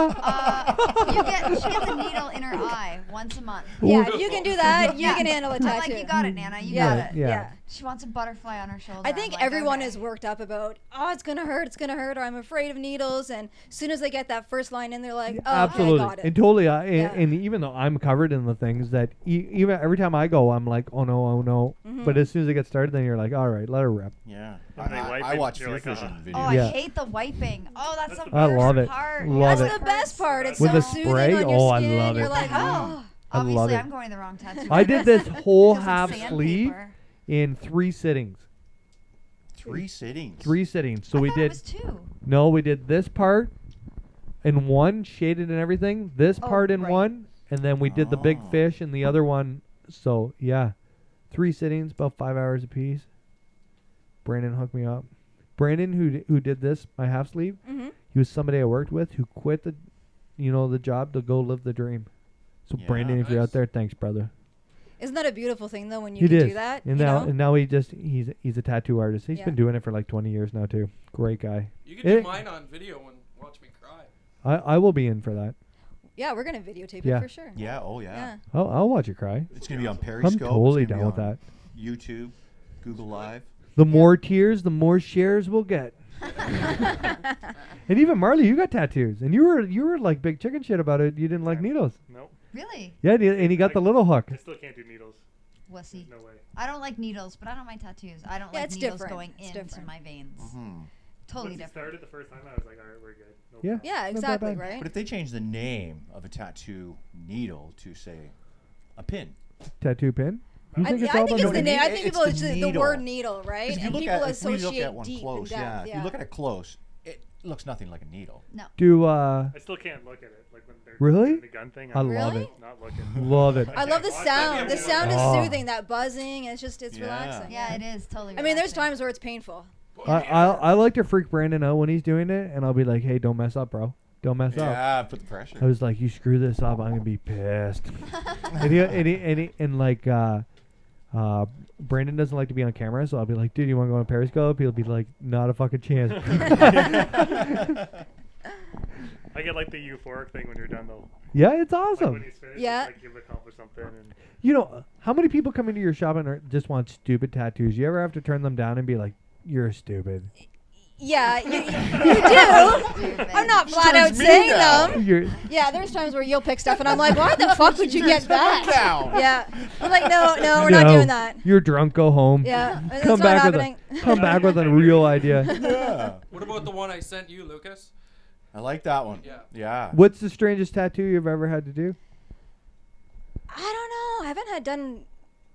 she gets a needle in her eye once a month. Yeah, if you can do that, you Yeah. can handle a I'm tattoo. like, you got it, Nana. You Yeah. got it. Yeah. She wants a butterfly on her shoulder. I I'm think like, everyone okay. is worked up about, it's going to hurt, or I'm afraid of needles. And as soon as they get that first line in, they're like, oh, Absolutely. okay, I got it. And totally. Yeah. And even though I'm covered in the things that even every time I go, I'm like, oh no. Mm-hmm. But as soon as it gets started, then you're like, all right, let her rip. Yeah. And they wipe I it, watch you're like, FearFishing Oh, videos. I Yeah. hate the wiping. Oh, that's the worst I love it. part. Love That's it. the best part. It's With so the soothing spray? on your Oh, I skin. love You're it. like, oh. I love Obviously, it. I'm going the wrong tattoo. I did this whole Feels like half sleeve sandpaper. in 3 sittings. 3 sittings. 3 sittings. So I we thought it did. was 2. No, we did this part in one, shaded and everything. This Oh, part in right. one, and then we did the big Oh. fish in the other one. So yeah, 3 sittings, about 5 hours apiece. Brandon hooked me up. Brandon, who did this, my half sleeve, he was somebody I worked with who quit the job to go live the dream. So Yeah. Brandon, if you're out Nice. there, thanks, brother. Isn't that a beautiful thing, though, when you He can did. do that? And you now know? and now he's a tattoo artist. He's Yeah. been doing it for like 20 years now too. Great guy. You can do Eh. mine on video and watch me cry. I will be in for that. Yeah, we're going to videotape Yeah. it for sure. Yeah, oh yeah. I'll watch you cry. It's going to be on I'm Periscope. totally it's gonna down be with on that. YouTube, Google Live. The more tears, the more shares we'll get. And even Marley, you got tattoos, and you were like big chicken shit about it. You didn't like needles. Nope. Really? Yeah, and he got the little hook. I still can't do needles. Wussy. No way. I don't like needles, but I don't mind tattoos. I don't Yeah, like it's needles different. going It's into different. my veins. Hmm. Totally Once it different. started the first time, I was like, all right, we're good. No Yeah. problem. Yeah, Not that exactly, bad. right? But if they change the name of a tattoo needle to, say, a pin. Tattoo pin. You I think it's think all it's about the the name. I It's think people, the it's the needle. word needle, right? 'Cause if you And look people at, if we associate look at one deep close, and yeah. depth. If you look at it close, it looks nothing like a needle. No. Do I still can't look at it. Like when they're Really? doing the gun thing. I I'm love Really? it. not looking. Love it. I love the Watch that sound. The video. sound is Oh. soothing. That buzzing. It's Yeah. relaxing. Yeah, it is totally. I mean, there's relaxing. times where it's painful. I like to freak Brandon out when he's doing it, and I'll be like, hey, don't mess up, bro. Don't mess up. Yeah, put the pressure. I was like, you screw this up, I'm gonna be pissed. and Brandon doesn't like to be on camera, so I'll be like, dude, you want to go on Periscope? He'll be like, not a fucking chance. I get like the euphoric thing when you're done though. Yeah, it's Like awesome. when he's finished, Yeah. it's like you've accomplished something. And You know, how many people come into your shop and just want stupid tattoos? You ever have to turn them down and be like, you're stupid? Yeah, you do. I'm not flat out Turns me saying down. them. You're, Yeah, there's times where you'll pick stuff and I'm like, why the fuck would you get that? down. Yeah. I'm like, no, we're not No, doing that. You're drunk, go home. Yeah, it's Come not back happening. come back with a real idea. Yeah. What about the one I sent you, Lucas? I like that one. Yeah. Yeah. What's the strangest tattoo you've ever had to do? I don't know. I haven't had done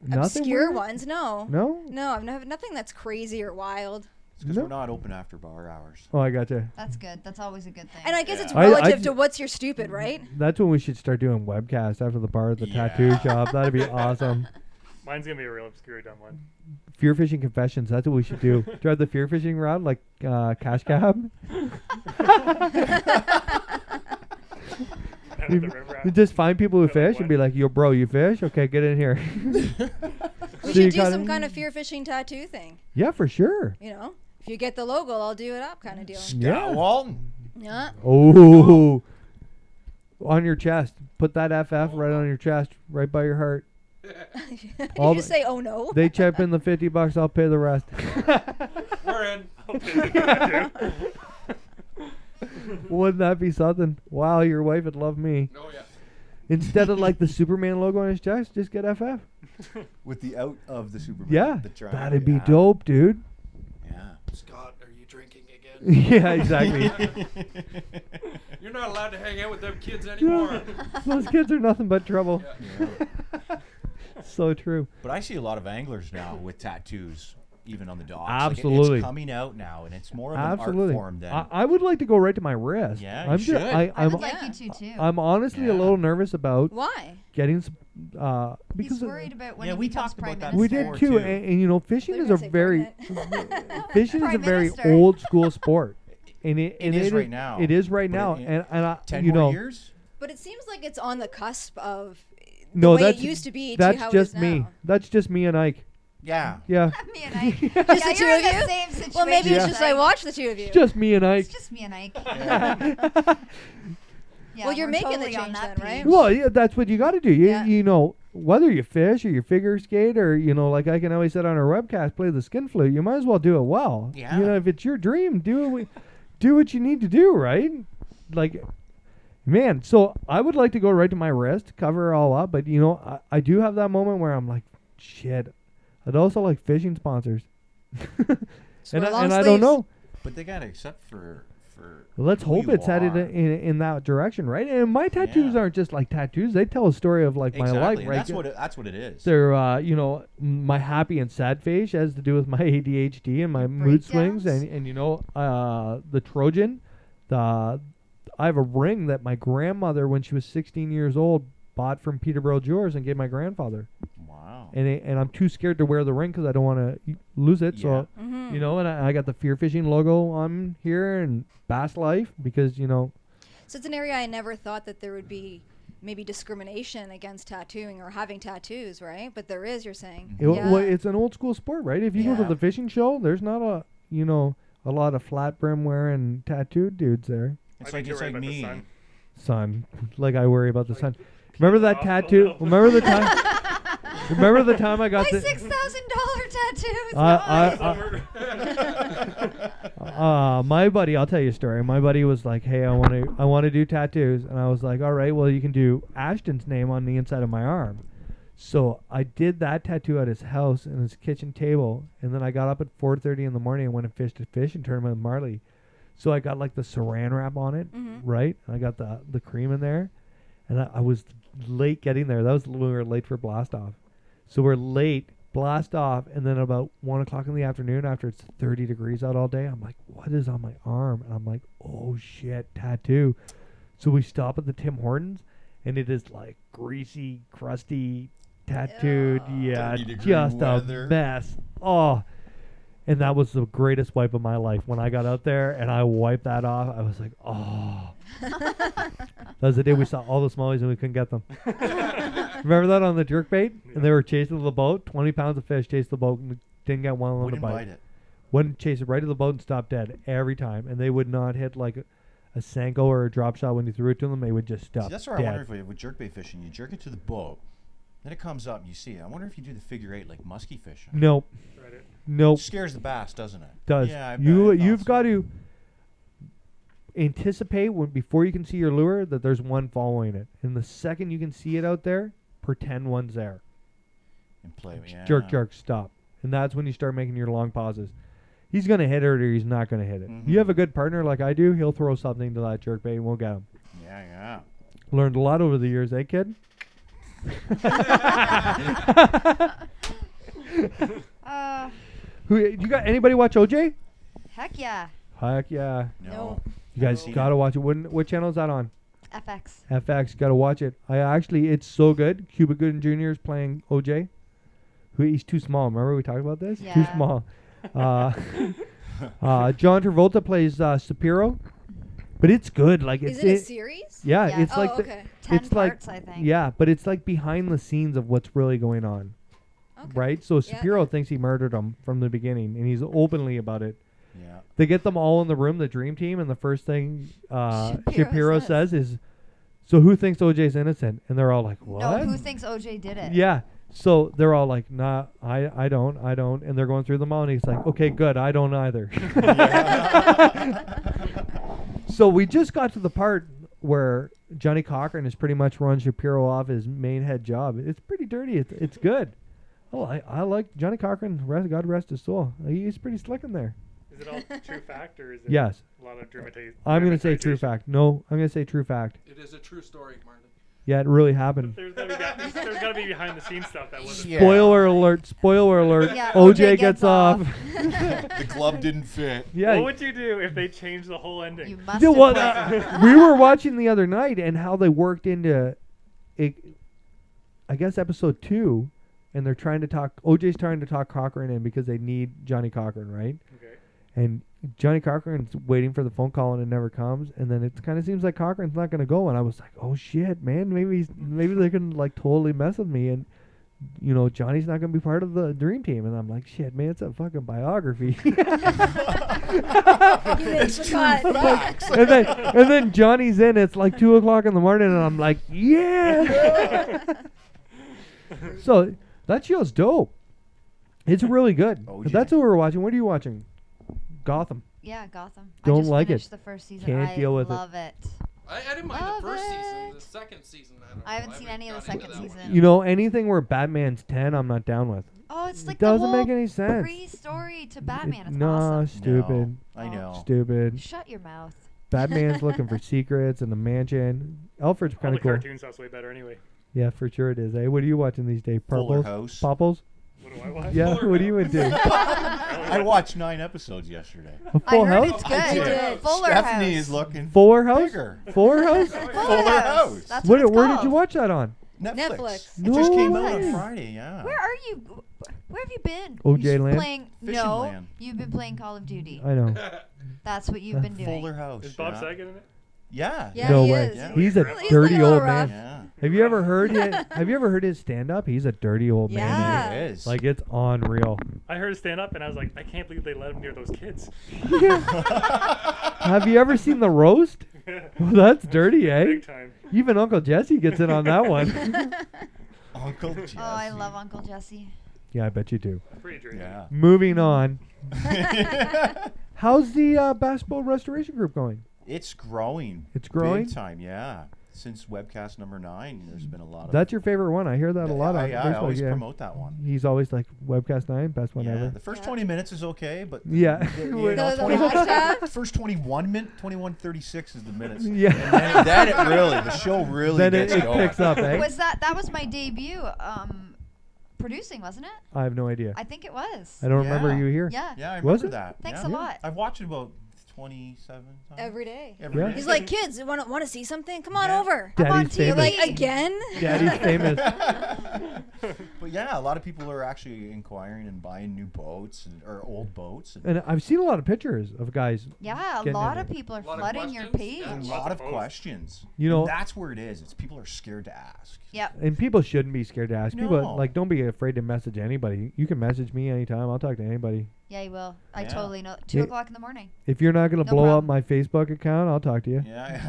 Nothing obscure weird? ones. No. No? No, I've never, nothing that's crazy or wild. It's because No. we're not open after bar hours. Oh, I gotcha. That's good. That's always a good thing. And I guess it's I relative d- to what's your stupid, right? That's when we should start doing webcasts after the bar at the Yeah. tattoo shop. That'd be awesome. mine's gonna be a real obscure dumb one. FearFishing confessions. That's what we should do. Drive the FearFishing route like Cash Cab. Down at the river You just find people who They're like, fish and be like, yo, bro, you fish? Okay, get in here. We So you should do gotta- some kind of fear fishing tattoo thing. Yeah, for sure. You know, if you get the logo, I'll do it up, kind of deal. Yeah. Walton. Yeah. Oh. On your chest. Put that FF right on your chest, right by your heart. All you the- say, oh no. They chip in the $50, I'll pay the rest. We're in. Wouldn't that be something? Wow, your wife would love me. Oh yeah. Instead of like the Superman logo on his chest, just get FF. With the out of the Superman. Yeah, The triangle, that'd be yeah. dope, dude. Yeah. Scott, are you drinking again? Yeah, exactly. You're not allowed to hang out with them kids anymore. Those kids are nothing but trouble. Yeah. So true. But I see a lot of anglers now with tattoos, even on the docks. Absolutely. Like it's coming out now, and it's more of an art form than. I would like to go right to my wrist. Yeah, I'm you should. I would Yeah. like you to too. I'm honestly a Yeah. little nervous about Why? getting some because He's worried about when Yeah, he we becomes talked prime about that we minister. did before, too, too. and you know, fishing They're is gonna a say very pregnant. fishing is a Prime very Minister. old school sport, and it is right now. It is right But now, in and I, 10 you more know, years? But it seems like it's on the cusp of no, the way that's it used to be that's to how just it is me. now. That's just me and Ike. Yeah. Yeah, Me and Ike. Just yeah, the two you're of in you? the same situation. Well, maybe it's Yeah. just I watch the two of you. it's just me and Ike. It's just me and Ike. Well, you're we're making the totally on change that then, right? page. Well, yeah, that's what you got to do. You Yeah. you know, whether you fish or you figure skate or you know, like I can always said on our webcast, play the skin flute. You might as well do it well. Yeah. You know, if it's your dream, do what you need to do, right? Like, man. So I would like to go right to my wrist, cover it all up, but you know, I do have that moment where I'm like, shit. I'd also like fishing sponsors, So and wear long I don't sleeves. know. But they got to accept for. Let's who hope you it's headed are. in that direction, right? And my tattoos Yeah. aren't just like tattoos; they tell a story of like Exactly. my life, And right? that's what it is. They're, you know, my happy and sad face has to do with my ADHD and my mood swings, breakdowns? and you know, the Trojan, I have a ring that my grandmother, when she was 16 years old, bought from Peterborough Jewelers and gave my grandfather, Wow. and I'm too scared to wear the ring because I don't want to lose it. So, Mhm. you know, and I got the FearFishing logo on here and Bass Life because you know. So it's an area I never thought that there would be maybe discrimination against tattooing or having tattoos, right? But there is, you're saying. Well, it's an old school sport, right? If you go to Yeah. the fishing show, there's not a lot of flat brim wearing tattooed dudes there. It's I like think it's you're like right about the me. sun. Sun, like I worry about the Like, sun. Remember that off, tattoo? oh no. Remember the time? Remember the time I got My the $6,000 tattoo. my buddy, I'll tell you a story. My buddy was like, "Hey, I want to do tattoos," and I was like, "All right, well, you can do Ashton's name on the inside of my arm." So I did that tattoo at his house and his kitchen table, and then I got up at 4:30 in the morning and went and fished a fishing tournament with Marley. So I got like the saran wrap on it, right? And I got the cream in there, and I was late getting there. That was when we were late for blast off. So we're late, blast off, and then about 1 o'clock in the afternoon, after it's 30 degrees out all day, I'm like, what is on my arm? And I'm like, oh shit, tattoo. So we stop at the Tim Hortons, and it is like greasy, crusty, tattooed. Yeah, 30-degree just weather. a mess. Oh. And that was the greatest wipe of my life. When I got out there and I wiped that off, I was like, oh. That was the day we saw all the smallies and we couldn't get them. Remember that on the jerkbait? And they were chasing the boat. 20 pounds of fish chased the boat and didn't get one on the Wouldn't bite. bite it. Wouldn't chase it right to the boat and stop dead every time. And they would not hit like a Senko or a drop shot when you threw it to them. They would just stop See, that's where dead. I wonder if with jerkbait fishing, you jerk it to the boat, then it comes up and you see it. I wonder if you do the figure eight like muskie fishing. Nope. Tried it. Nope. Scares the bass, doesn't it? Does. Yeah, I You've thought got so. to anticipate before you can see your lure that there's one following it. And the second you can see it out there, pretend one's there. And play. Yeah. Jerk, jerk, stop. And that's when you start making your long pauses. He's going to hit it or he's not going to hit it. You have a good partner like I do, he'll throw something to that jerk bait and we'll get him. Yeah, yeah. Learned a lot over the years, eh, kid? Who you got? Anybody watch OJ? Heck yeah. Heck yeah. No. You guys seen got to it. watch it. What channel is that on? FX. FX. Got to watch it. It's so good. Cuba Gooding Jr. is playing OJ. He's too small. Remember we talked about this? Too Yeah. small. John Travolta plays Shapiro, but it's good. Like Is it's it a series? yeah, Yeah. it's Oh, like okay. 10 it's like parts, I think. yeah, but it's like behind the scenes of what's really going on, Okay. right? So Yeah, Shapiro yeah. thinks he murdered him from the beginning, and he's openly about it. Yeah. They get them all in the room, the dream team, and the first thing Shapiro Shapiro says is, "So who thinks OJ's innocent?" And they're all like, "What?" No, who thinks OJ did it? Yeah. So they're all like, "Nah, I don't," and they're going through them all, and he's like, "Okay, good, I don't either." So we just got to the part where Johnny Cochran has pretty much run Shapiro off his main head job. It's pretty dirty. It's good. Oh, I like Johnny Cochran. God rest his soul. He's pretty slick in there. Is it all true fact or is it Yes. a lot of dramatization? I'm going to say true fact. No, I'm going to say true fact. It is a true story, Martin. Yeah, it really happened. There's gotta be behind the scenes stuff that wasn't. Yeah. Spoiler alert! Spoiler alert! Yeah, OJ gets off. The glove didn't fit. Yeah. What would you do if they changed the whole ending? You must Yeah, have well, quit. we were watching the other night and how they worked into it. I guess episode 2, and they're trying to talk. OJ's trying to talk Cochran in because they need Johnny Cochran, right? Okay. And Johnny Cochran's waiting for the phone call and it never comes. And then it kind of seems like Cochran's not going to go. And I was like, oh shit, man, maybe they can like totally mess with me. And Johnny's not going to be part of the dream team. And I'm like, shit, man, it's a fucking biography. It's true facts. and then Johnny's in. It's like 2:00 in the morning, and I'm like, yeah. So that show's dope. It's really good. OJ. That's what we're watching. What are you watching? Gotham. Yeah, Gotham. Don't I just like it. finished the first season. Can't I deal with it. love it. I didn't mind Love the first season. it. The second season, I don't know. I haven't seen any of the got into second that one. season. Anything where Batman's 10, I'm not down with. Oh, it's like It doesn't the whole make any sense. pre-story to Batman. It's No, awesome. stupid. No, I know. Stupid. Shut your mouth. Batman's looking for secrets in the mansion. Alfred's All kind the of cool. cartoon stuff's way better anyway. Yeah, for sure it is. Eh? What are you watching these days? Fuller Purples? House. Popples? What do I watch? Yeah, what are you into? I watched 9 episodes yesterday. A I Full heard House? it's I good. did. Fuller Stephanie House. is looking Fuller House? bigger. Fuller House? Fuller House. That's what it's Where did you called. watch that on? Netflix. It just came out Nice. on Friday, yeah. Where are you? Where have you been? OJ You've Land? Playing, Fishing no, Land. you've been playing Call of Duty. I know. That's what you've been doing. Fuller House. Is Bob yeah. Saget in it? Yeah. Yeah, No he way. is. Yeah. He's a He's dirty a little old rough. man. Yeah. Have you ever heard his stand up? He's a dirty old man. Yeah. It is. Like it's unreal. I heard it stand up and I was like, I can't believe they let him near those kids. Have you ever seen the roast? Well, that's dirty, eh? Big time. Even Uncle Jesse gets in on that one. Uncle Jesse. Oh, I love Uncle Jesse. Yeah, I bet you do. Pretty dreamy. Yeah. Moving on. How's the Bass Boat Restoration Group going? It's growing. It's growing? Big time, yeah. Since webcast number 9, there's been a lot of. That's your favorite one. I hear that a lot on I Facebook. always Yeah. promote that one. He's always like webcast 9, best one Yeah, ever. the first 20 minutes is okay, but Yeah. The last half? first 21:36 is the minutes. Yeah. And then it really, the show really Then gets it going. picks up, eh? That was my debut producing, wasn't it? I have no idea. I think it was. I don't remember Yeah. you here. Yeah. Yeah, I Was remember it? that. Thanks yeah. a lot. I've watched it about 27 times. Every day. Every Yeah. day. He's like, kids, want to see something? Come on Yeah. over. I'm on Daddy's TV. famous. Like, again? Daddy's famous. But yeah, a lot of people are actually inquiring and buying new boats or old boats. And And I've seen a lot of pictures of guys. Yeah, a Getting lot in of there. people are Lot of flooding your questions? page. a Yeah. lot of posts. questions. You know- And that's where it is. It's people are scared to ask. Yep. And people shouldn't be scared to ask. People, No. like, don't be afraid to message anybody. You can message me anytime. I'll talk to anybody. Yeah, you will. I Yeah. totally know. 2 o'clock in the morning. If you're not going to No blow up problem. my Facebook account, I'll talk to you. Yeah.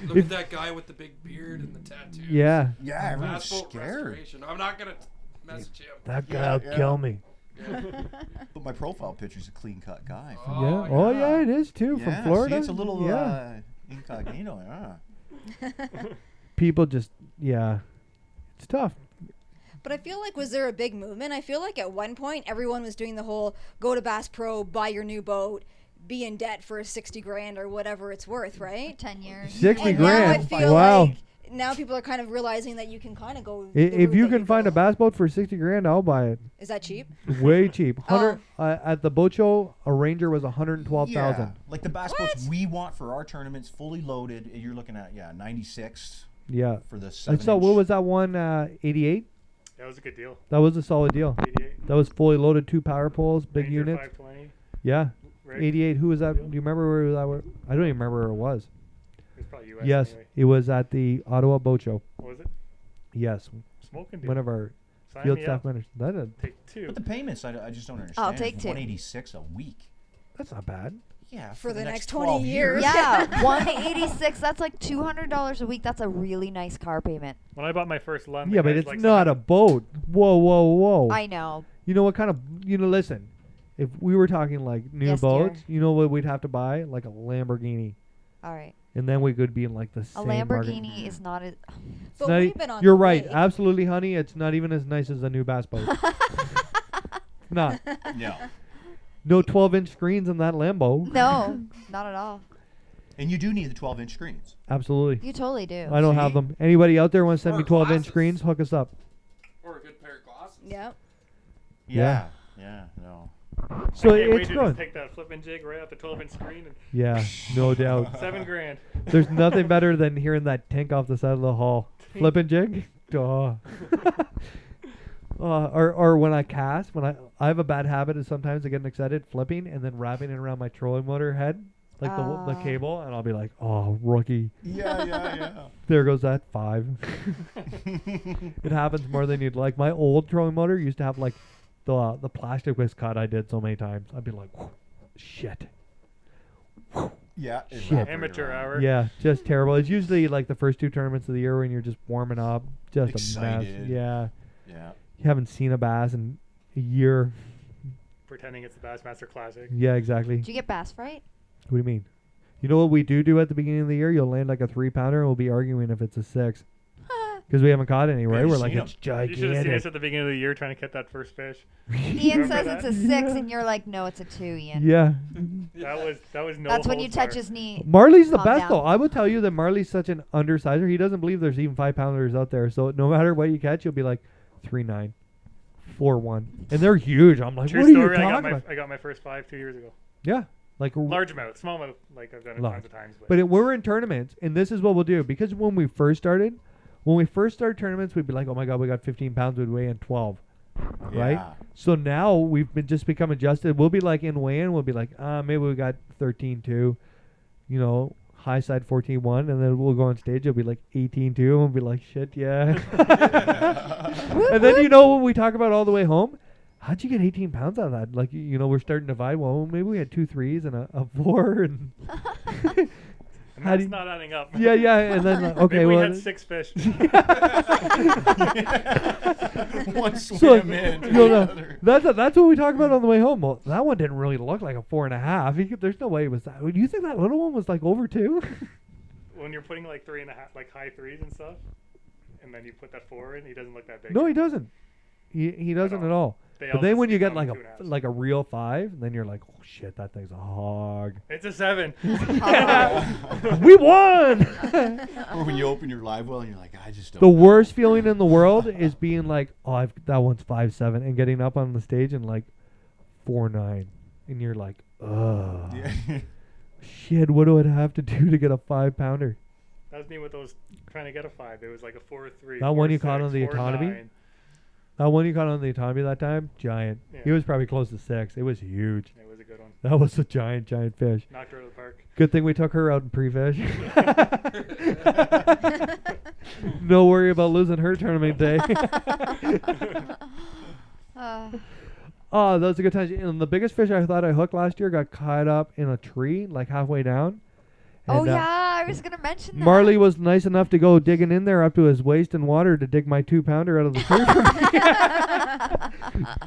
Look at that guy with the big beard and the tattoos. Yeah. Yeah, everyone's Bass boat scared. restoration. I'm not gonna message him. That Yeah, guy'll yeah. kill me. But my profile picture's a clean cut guy. Oh, Yeah. yeah. Oh, yeah, it is too. Yeah, From see, Florida. it's a little Yeah. incognito. Yeah. People just, yeah. It's tough. But I feel like, was there a big movement? I feel like at one point everyone was doing the whole go to Bass Pro, buy your new boat, be in debt for 60 grand or whatever it's worth, right? 10 years. 60 And grand. now I feel Wow. like now people are kind of realizing that you can kind of go. the If route you that can find go. a bass boat for 60 grand, I'll buy it. Is that cheap? Way cheap. At the boat show, a Ranger was 112,000. Yeah, like the bass boats we want for our tournaments, fully loaded. You're looking at 96 Yeah. for the I 7 saw, what was that one? 88. That was a good deal. That was a solid deal. 88. That was fully loaded, 2 power poles, big Ranger unit. 520. Yeah. Right? 88. Who was that? Deal. Do you remember where that was? I don't even remember where it was. It was probably US Yes, anyway. it was at the Ottawa Boat Show. What was it? Yes, Smoking deal. one of our Sign field me staff up. members. Take 2. But the payments, I just don't understand. I'll take It's 2. 186 a week. That's not bad. Yeah, For the next 12 20 years. Yeah, 186. That's like $200 a week. That's a really nice car payment. When I bought my first Lund, Yeah, but it's not a boat. Whoa, whoa, whoa. I know. You know what kind of, listen, if we were talking like new Yes, dear. boats, you know what we'd have to buy? Like a Lamborghini. All right. And then we could be in like the A same market. Lamborghini is not as. But Not we've e- been on You're the right. lake. Absolutely, honey. It's not even as nice as a new bass boat. Not. No. No 12-inch screens in that Lambo. No, not at all. And you do need the 12-inch screens. Absolutely. You totally do. I don't have them. Anybody out there want to send Or me 12-inch glasses. screens? Hook us up. Or a good pair of glasses. Yep. Yeah. Yeah. No. So Can't wait it's to good. just take that flipping jig right off the 12-inch screen and Yeah, no doubt. $7,000. There's nothing better than hearing that tink off the side of the hall. Flipping jig? Duh. Or when I cast, when I have a bad habit of sometimes of getting excited, flipping and then wrapping it around my trolling motor head, like the cable, and I'll be like, oh, rookie. Yeah. There goes that 5. It happens more than you'd like. My old trolling motor used to have like the plastic whisk cut I did so many times. I'd be like, shit. Yeah. Shit. Amateur hour. Yeah, just terrible. It's usually like the first 2 tournaments of the year when you're just warming up. Just a Excited. mess. Yeah. Yeah. You haven't seen a bass in a year. Pretending it's the Bassmaster Classic. Yeah, exactly. Did you get bass fright? What do you mean? You know what we do at the beginning of the year? You'll land like a 3-pounder and we'll be arguing if it's a 6. Because we haven't caught any, right? Have you We're like, seen it's You should have seen us gigantic. at the beginning of the year trying to catch that first fish. Ian Remember says that? it's a 6, and you're like, no, it's a 2, Ian. Yeah. That was no. That's when you holds touch barred. his knee. Marley's the Calm best, down. though. I would tell you that Marley's such an undersizer. He doesn't believe there's even 5-pounders out there. So no matter what you catch, you'll be like 3.9, 4.1. And they're huge. I'm like, True what are you story. talking about? I got my first 5 2 years ago. Yeah. Like Largemouth, smallmouth, like I've done it Large. tons of times. But we're in tournaments, and this is what we'll do. Because when we first started tournaments, we'd be like, oh my God, we got 15 pounds, we'd weigh in 12. Right? Yeah. So now we've just become adjusted. We'll be like in weigh-in, we'll be like, maybe we got 13.2, you know, high side 14.1, and then we'll go on stage, it'll be like 18.2, and we'll be like, shit, yeah. And then, you know, when we talk about all the way home, how'd you get 18 pounds out of that? Like, you know, we're starting to divide. Well, maybe we had 2 3s and a 4, and And How do that's you- not adding up. yeah, and then okay, Maybe we well, had 6 fish. One So, swim in. to no, the no, other. that's what we talked about on the way home. Well, that one didn't really look like a 4.5. There's no way it was that. Do you think that little one was like over 2? When you're putting like 3.5, like high 3s and stuff, and then you put that 4 in, he doesn't look that big. No, he doesn't. He doesn't at all. They But all then just when you get become like 2.5s. like a real 5, then you're like, oh shit, that thing's a hog. It's a 7. We won. Or when you open your live well and you're like, I just don't The know. worst feeling in the world is being like, oh, that one's 5.7, and getting up on the stage and like 4.9, and you're like, ugh, Yeah. shit, what do I have to do to get a 5-pounder? That was me with those trying to get a 5. It was like a 4.3. That one you caught on the 4.6, autonomy? 4.9. That one you caught on the autonomy that time, giant. Yeah. He was probably close to 6. It was huge. It was a good one. That was a giant fish. Knocked her out of the park. Good thing we took her out in pre-fish. No worry about losing her tournament day. Oh, that was a good time. And the biggest fish I thought I hooked last year got caught up in a tree, like halfway down. Oh, And, yeah, I was going to mention that. Marley was nice enough to go digging in there up to his waist in water to dig my 2-pounder out of the tree.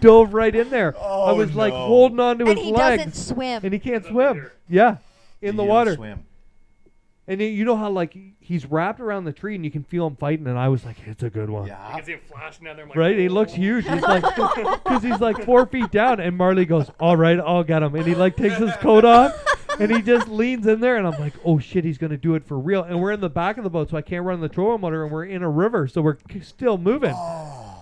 Dove right in there. I Oh, was like no. holding on to And his he legs. doesn't swim. And he can't Up swim. here. Yeah, in the You don't water. Swim. And you know how like he's wrapped around the tree and you can feel him fighting. And I was like, it's a good one. You Yeah. can see him flashing down there. I'm like, Right? He looks huge. He's like, because he's like 4 feet down. And Marley goes, all right, I'll get him. And he like takes his coat off and he just leans in there. And I'm like, oh shit, he's going to do it for real. And we're in the back of the boat, so I can't run the trolling motor. And we're in a river, so we're still moving.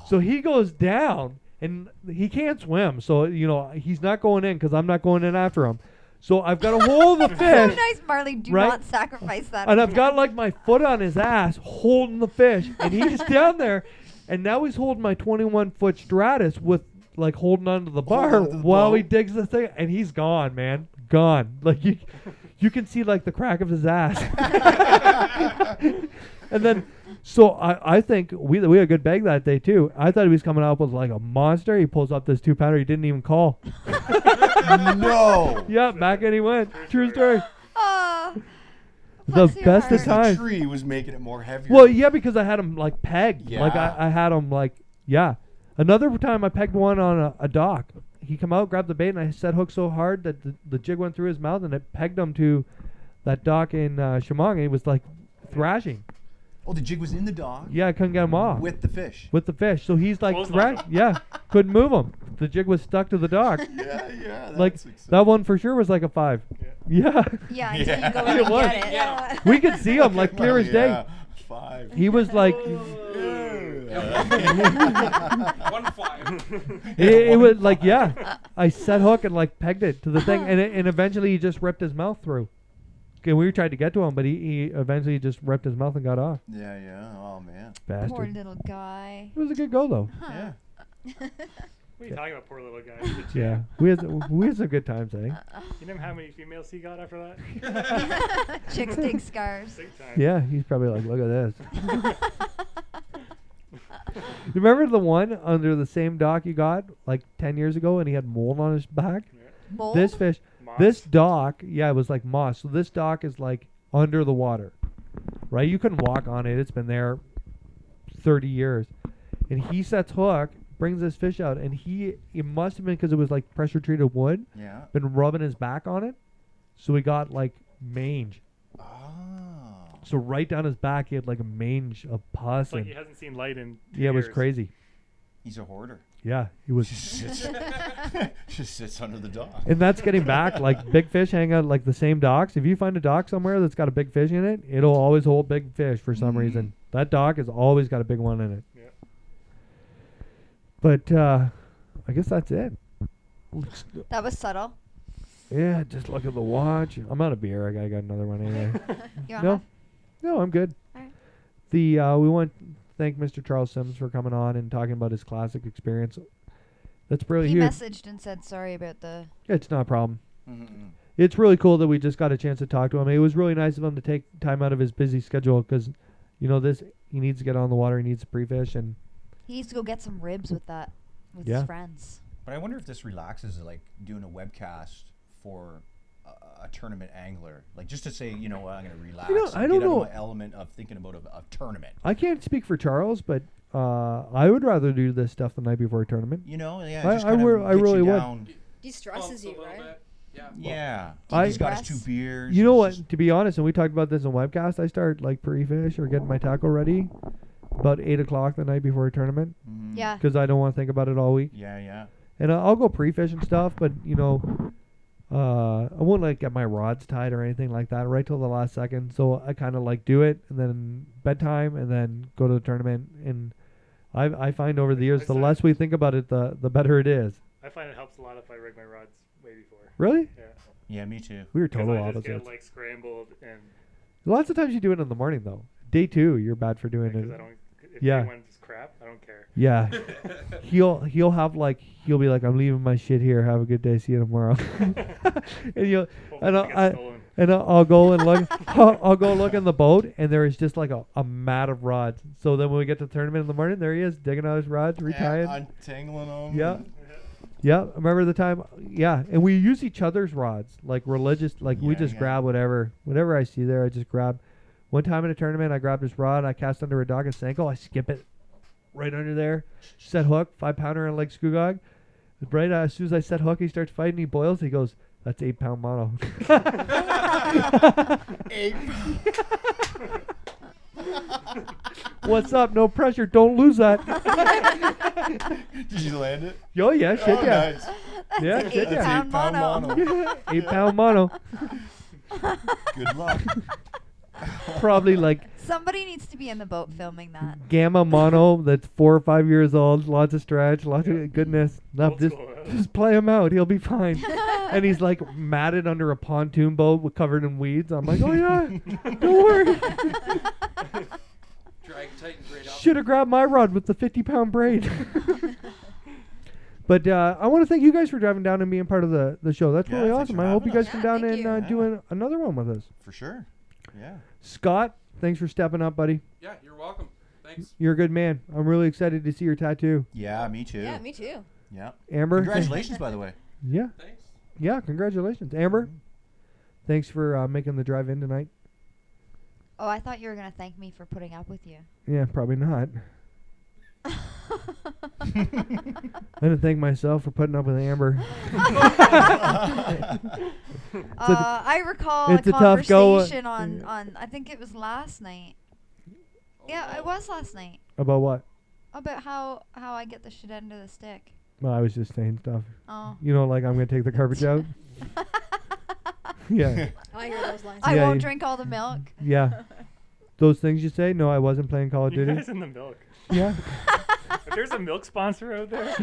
So he goes down and he can't swim. So, you know, he's not going in because I'm not going in after him. So I've got a hold of the So fish. nice, Marley. Do Right? not sacrifice that. And I've got like my foot on his ass holding the fish. And he's down there. And now he's holding my 21-foot Stratus with like holding onto the bar Holding onto the while he boat. digs the thing. And he's gone, man. Gone. Like you can see like the crack of his ass. And then, so I think we had a good bag that day too. I thought he was coming out with like a monster. He pulls up this 2-pounder. He didn't even call. No. Yeah, back and he went. True story. Oh, The bless your best of heart. The times. tree was making it more heavier. Well, yeah, because I had him like pegged. Like Yeah. I had him like, yeah. Another time I pegged one on a dock. He come out, grabbed the bait, and I set hook so hard that the jig went through his mouth, and it pegged him to that dock in Chemong, and he was like thrashing. Oh, the jig was in the dog Yeah, I couldn't get him off with the fish. with the fish. So he's like Clothesline thrashing. Yeah, couldn't move him. The jig was stuck to the dock. Yeah, Like that's that one for sure was like a 5. Yeah. Yeah. Yeah, until Yeah. you go It in and was. get it. Yeah. We could see him like clear Well, as day. yeah, 5. He was like, One 5. it was like, yeah. I set hook and like pegged it to the thing, and eventually he just ripped his mouth through. Okay, we tried to get to him, but he eventually just ripped his mouth and got off. Yeah. Oh man. Bastard. Poor little guy. It was a good go though. Yeah. What are you talking about, poor little guy? He's a champ. Yeah, we had some good times, eh? You know how many females he got after that? Chicks dig scars. Big time. Yeah, he's probably like, look at this. You remember the one under the same dock you got like 10 years ago, and he had mold on his back? Mold? This fish, Moss. this dock, yeah, it was like moss. So this dock is like under the water, right? You couldn't walk on it. It's been there 30 years. And he sets hook, brings this fish out, and it must have been because it was like pressure treated wood, Yeah. been rubbing his back on it. So he got like mange. Oh. So right down his back, he had like a mange of pus. It's like And he hasn't seen light in 2 yeah, it was years. crazy. He's a hoarder. Yeah, he was. Just sits under the dock. And that's getting back. Like big fish hang out like the same docks. If you find a dock somewhere that's got a big fish in it, it'll always hold big fish for some reason. That dock has always got a big one in it. Yeah. But I guess that's it. That was subtle. Yeah, just look at the watch. I'm out of beer. I got another one anyway. You want No, one? no, I'm good. Alright. We want to thank Mr. Charles Sims for coming on and talking about his classic experience. That's really He huge. messaged and said sorry about the. It's not a problem. Mm-mm. It's really cool that we just got a chance to talk to him. It was really nice of him to take time out of his busy schedule because, he needs to get on the water. He needs to pre-fish, and He needs to go get some ribs with that, with Yeah. his friends. But I wonder if this relaxes like doing a webcast for a tournament angler, like just to say, I'm going to relax. I and don't get out know. of my element of thinking about a tournament. I can't speak for Charles, but I would rather do this stuff the night before a tournament. Yeah. I Just kind of really would. De-stresses you, right? Yeah. Yeah. I- He's got his Decompress. 2 beers. You know It's what? just- To be honest, and we talked about this on webcast, I start like pre-fish or getting my tackle ready about 8 o'clock the night before a tournament Mhm. Yeah. because I don't want to think about it all week. Yeah. And I'll go pre-fish and stuff, but I won't like get my rods tied or anything like that right till the last second. So I kind of like do it and then bedtime and then go to the tournament. And I find over the years, the less we think about it, the better it is. I find it helps a lot if I rig my rods way before. Really? Yeah. Yeah, me too. We were 'Cause total I just get opposites. like scrambled and Lots of times you do it in the morning though. Day 2, you're bad for doing because it. I don't. If Yeah. anyone's crap, I don't care. Yeah. he'll be like, I'm leaving my shit here. Have a good day. See you tomorrow. and I'll go and look. I'll go look in the boat, and there is just like a mat of rods. So then when we get to the tournament in the morning, there he is digging out his rods, retying. Untangling them. Yeah. Yeah, remember the time? Yeah, and we use each other's rods, like religious. Like we Yeah, just yeah. grab whatever I see there. I just grab. One time in a tournament, I grabbed his rod. I cast under a dog at Senko. I skip it right under there. Set hook, 5-pounder on Lake Scugog. Right as soon as I set hook, he starts fighting. He boils. He goes, "That's 8-pound mono." 8. What's up? No pressure. Don't lose that. Did you land it? Yo, yeah, shit, Oh, yeah, nice. yeah, That's shit, an yeah. 8-pound mono. 8-pound mono. Good luck. Probably like Somebody needs to be in the boat filming that. gamma mono that's 4 or 5 years old. Lots of stretch. Lots of goodness. No, Old just school, huh? just play him out. He'll be fine. And he's like matted under a pontoon boat covered in weeds. I'm like, oh yeah, don't worry. Drag tight and braid out. Should have grabbed my rod with the 50-pound braid. But I want to thank you guys for driving down and being part of the show. That's Yeah, really thanks awesome. for I hope you having guys us. come Yeah, down thank and you. do another one with us. For sure. Yeah. Scott, thanks for stepping up, buddy. Yeah, you're welcome. Thanks. You're a good man. I'm really excited to see your tattoo. Yeah, me too. Yeah, me too. Yeah. Amber. Congratulations, by the way. Yeah, Thanks. yeah, congratulations. Amber, thanks for making the drive in tonight. Oh, I thought you were gonna thank me for putting up with you. Yeah, probably not. I didn't thank myself for putting up with Amber. I recall a it's a tough go, conversation on I think it was last night. Yeah, it was last night About what? about how I get the shit end of the stick. Well, I was just saying stuff. Oh. You know, like I'm going to take the garbage out. Yeah. I hear those lines. I Yeah, won't you- drink all the milk. Yeah. Those things you say? No, I wasn't playing Call of You Duty. guys in the milk. Yeah. If there's a milk sponsor out there,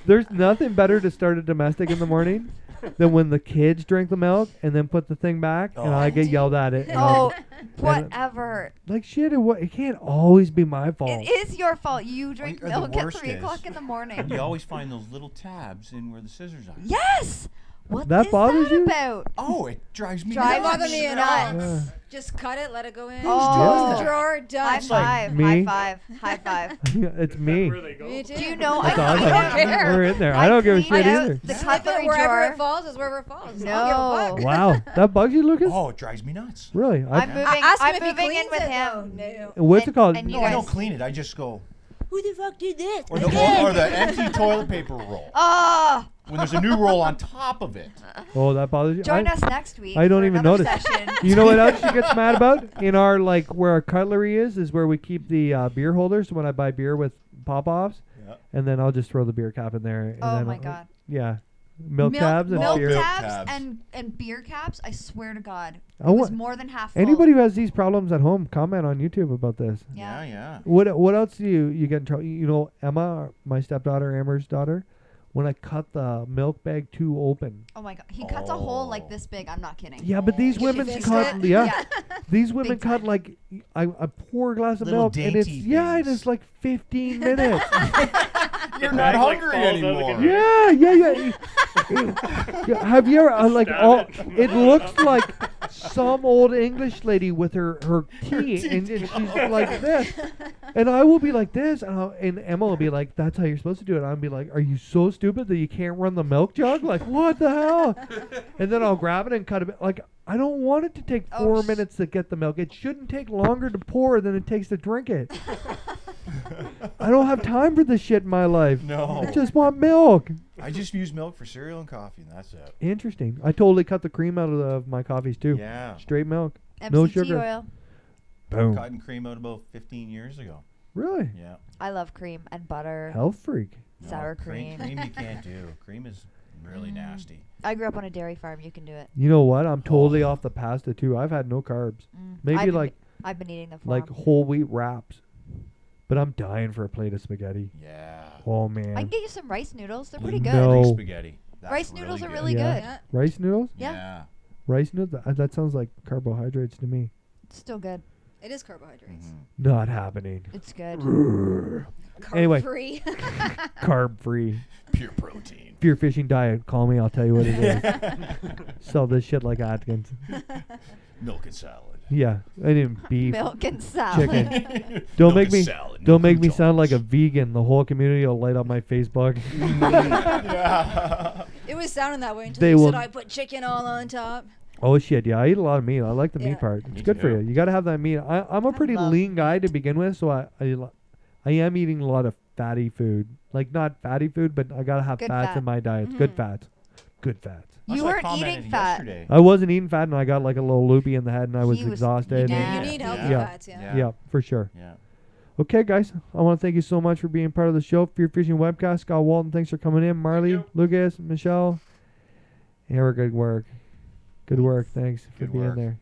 There's nothing better to start a domestic in the morning than when the kids drink the milk and then put the thing back and I get yelled at it. And Oh, I'm whatever. like, shit, it can't always be my fault. It is your fault. You drink the milk at worst 3 is- o'clock in the morning. You always find those little tabs in where the scissors are. Yes. What That is bothers that you? about? Oh, it drives me Drives nuts. bother me at nuts. all. Just cut it, let it go in. Oh. Close the drawer, done. High five. me. High five. High five. It's is me. that where they go? Me too. Do you know That's I clean awesome. out We're in there. I don't give a clean shit out either. the Slip it cutlery wherever drawer. it falls is wherever it falls. No. I don't give a fuck. Wow. That bugs you, Lucas? Oh, it drives me nuts. Really? I'm moving. Ask him I'm if he moving in cleans with it, him. though. No. What's it called? and you No, I guys- don't clean it. I just go. Who the fuck did this? Or the, or the empty toilet paper roll. Oh, When there's a new roll on top of it. Oh, that bothers you? join us next week. I don't for even another notice. Session. You know what else she gets mad about? In our, like, where our cutlery is where we keep the beer holders when I buy beer with pop-offs. Yeah. And then I'll just throw the beer cap in there. And Oh then my I'll- God. Yeah. Milk tabs and milk beer. Milk tabs tabs. and beer caps. I swear to God, it I was wa- more than half full. Anybody who has these problems at home, comment on YouTube about this. Yeah. Yeah. What else do you get in trouble? You know, Emma, my stepdaughter, Amber's daughter, when I cut the milk bag too open. Oh my God, he cuts a hole like Oh. this big. I'm not kidding. Yeah, but these She women fixed cut. it? Yeah, these women Big cut time. like I pour a glass of Little milk and it's dainty and things. it's like 15 minutes. You're The not bag, like, hungry falls out anymore. again. Yeah. Have you ever like Stab all? it. It looks like some old English lady with her tea, and she's like this, and I will be like this, and Emma will be like, "That's how you're supposed to do it." I'll be like, "Are you so stupid that you can't run the milk jug? Like what the hell?" And then I'll grab it and cut it. Like I don't want it to take Oh, 4 minutes to get the milk. It shouldn't take longer to pour than it takes to drink it. I don't have time for this shit in my life. No. I just want milk. I just use milk for cereal and coffee, and that's it. Interesting. I totally cut the cream out of my coffees too. Yeah. Straight milk. MCT No sugar. oil. Boom. Cotton cream out about 15 years ago. Really? Yeah. I love cream and butter. Health freak. No, Sour cream. Cream you can't do. Cream is really nasty. I grew up on a dairy farm. You can do it. You know what? I'm totally off the pasta too. I've had no carbs. Maybe I've been eating them for like whole wheat wraps. But I'm dying for a plate of spaghetti. Yeah. Oh man. I can get you some rice noodles. They're pretty good. No. Spaghetti. That's Rice noodles are really Yeah. good. Yeah. Rice noodles? Yeah. Rice noodles? That sounds like carbohydrates to me. It's still good. It is carbohydrates. Not happening. It's good. Anyway. Free. Carb free. Pure protein. FearFishing diet. Call me. I'll tell you what it is. Sell this shit like Atkins. Milk and salad. Yeah. I didn't beef. Milk and salad. Chicken. Don't make and me salad, don't no make me sound like a croutons. vegan. The whole community will light up my Facebook. Yeah. It was sounding that way until They you will- said I put chicken all on top. Oh shit, yeah, I eat a lot of meat. I like the Yeah. meat part. It's Me good for too. you. You got to have that meat. I'm a pretty love lean guy to begin with, so I am eating a lot of fatty food. Like not fatty food, but I got to have Good fats fat. in my diet. Good fats. Good fats. You That's what I weren't commented eating fat. yesterday. I wasn't eating fat and I got like a little loopy in the head and I was He was- exhausted. you and- You Yeah. need healthy Yeah. fats, yeah. Yeah. yeah, for sure. Yeah. Okay, guys, I want to thank you so much for being part of the show. FearFishing Webcast. Scott Walton, thanks for coming in. Marley, you. Lucas, Michelle. Yeah, we're good work. Good work. Thanks for Good being work. there.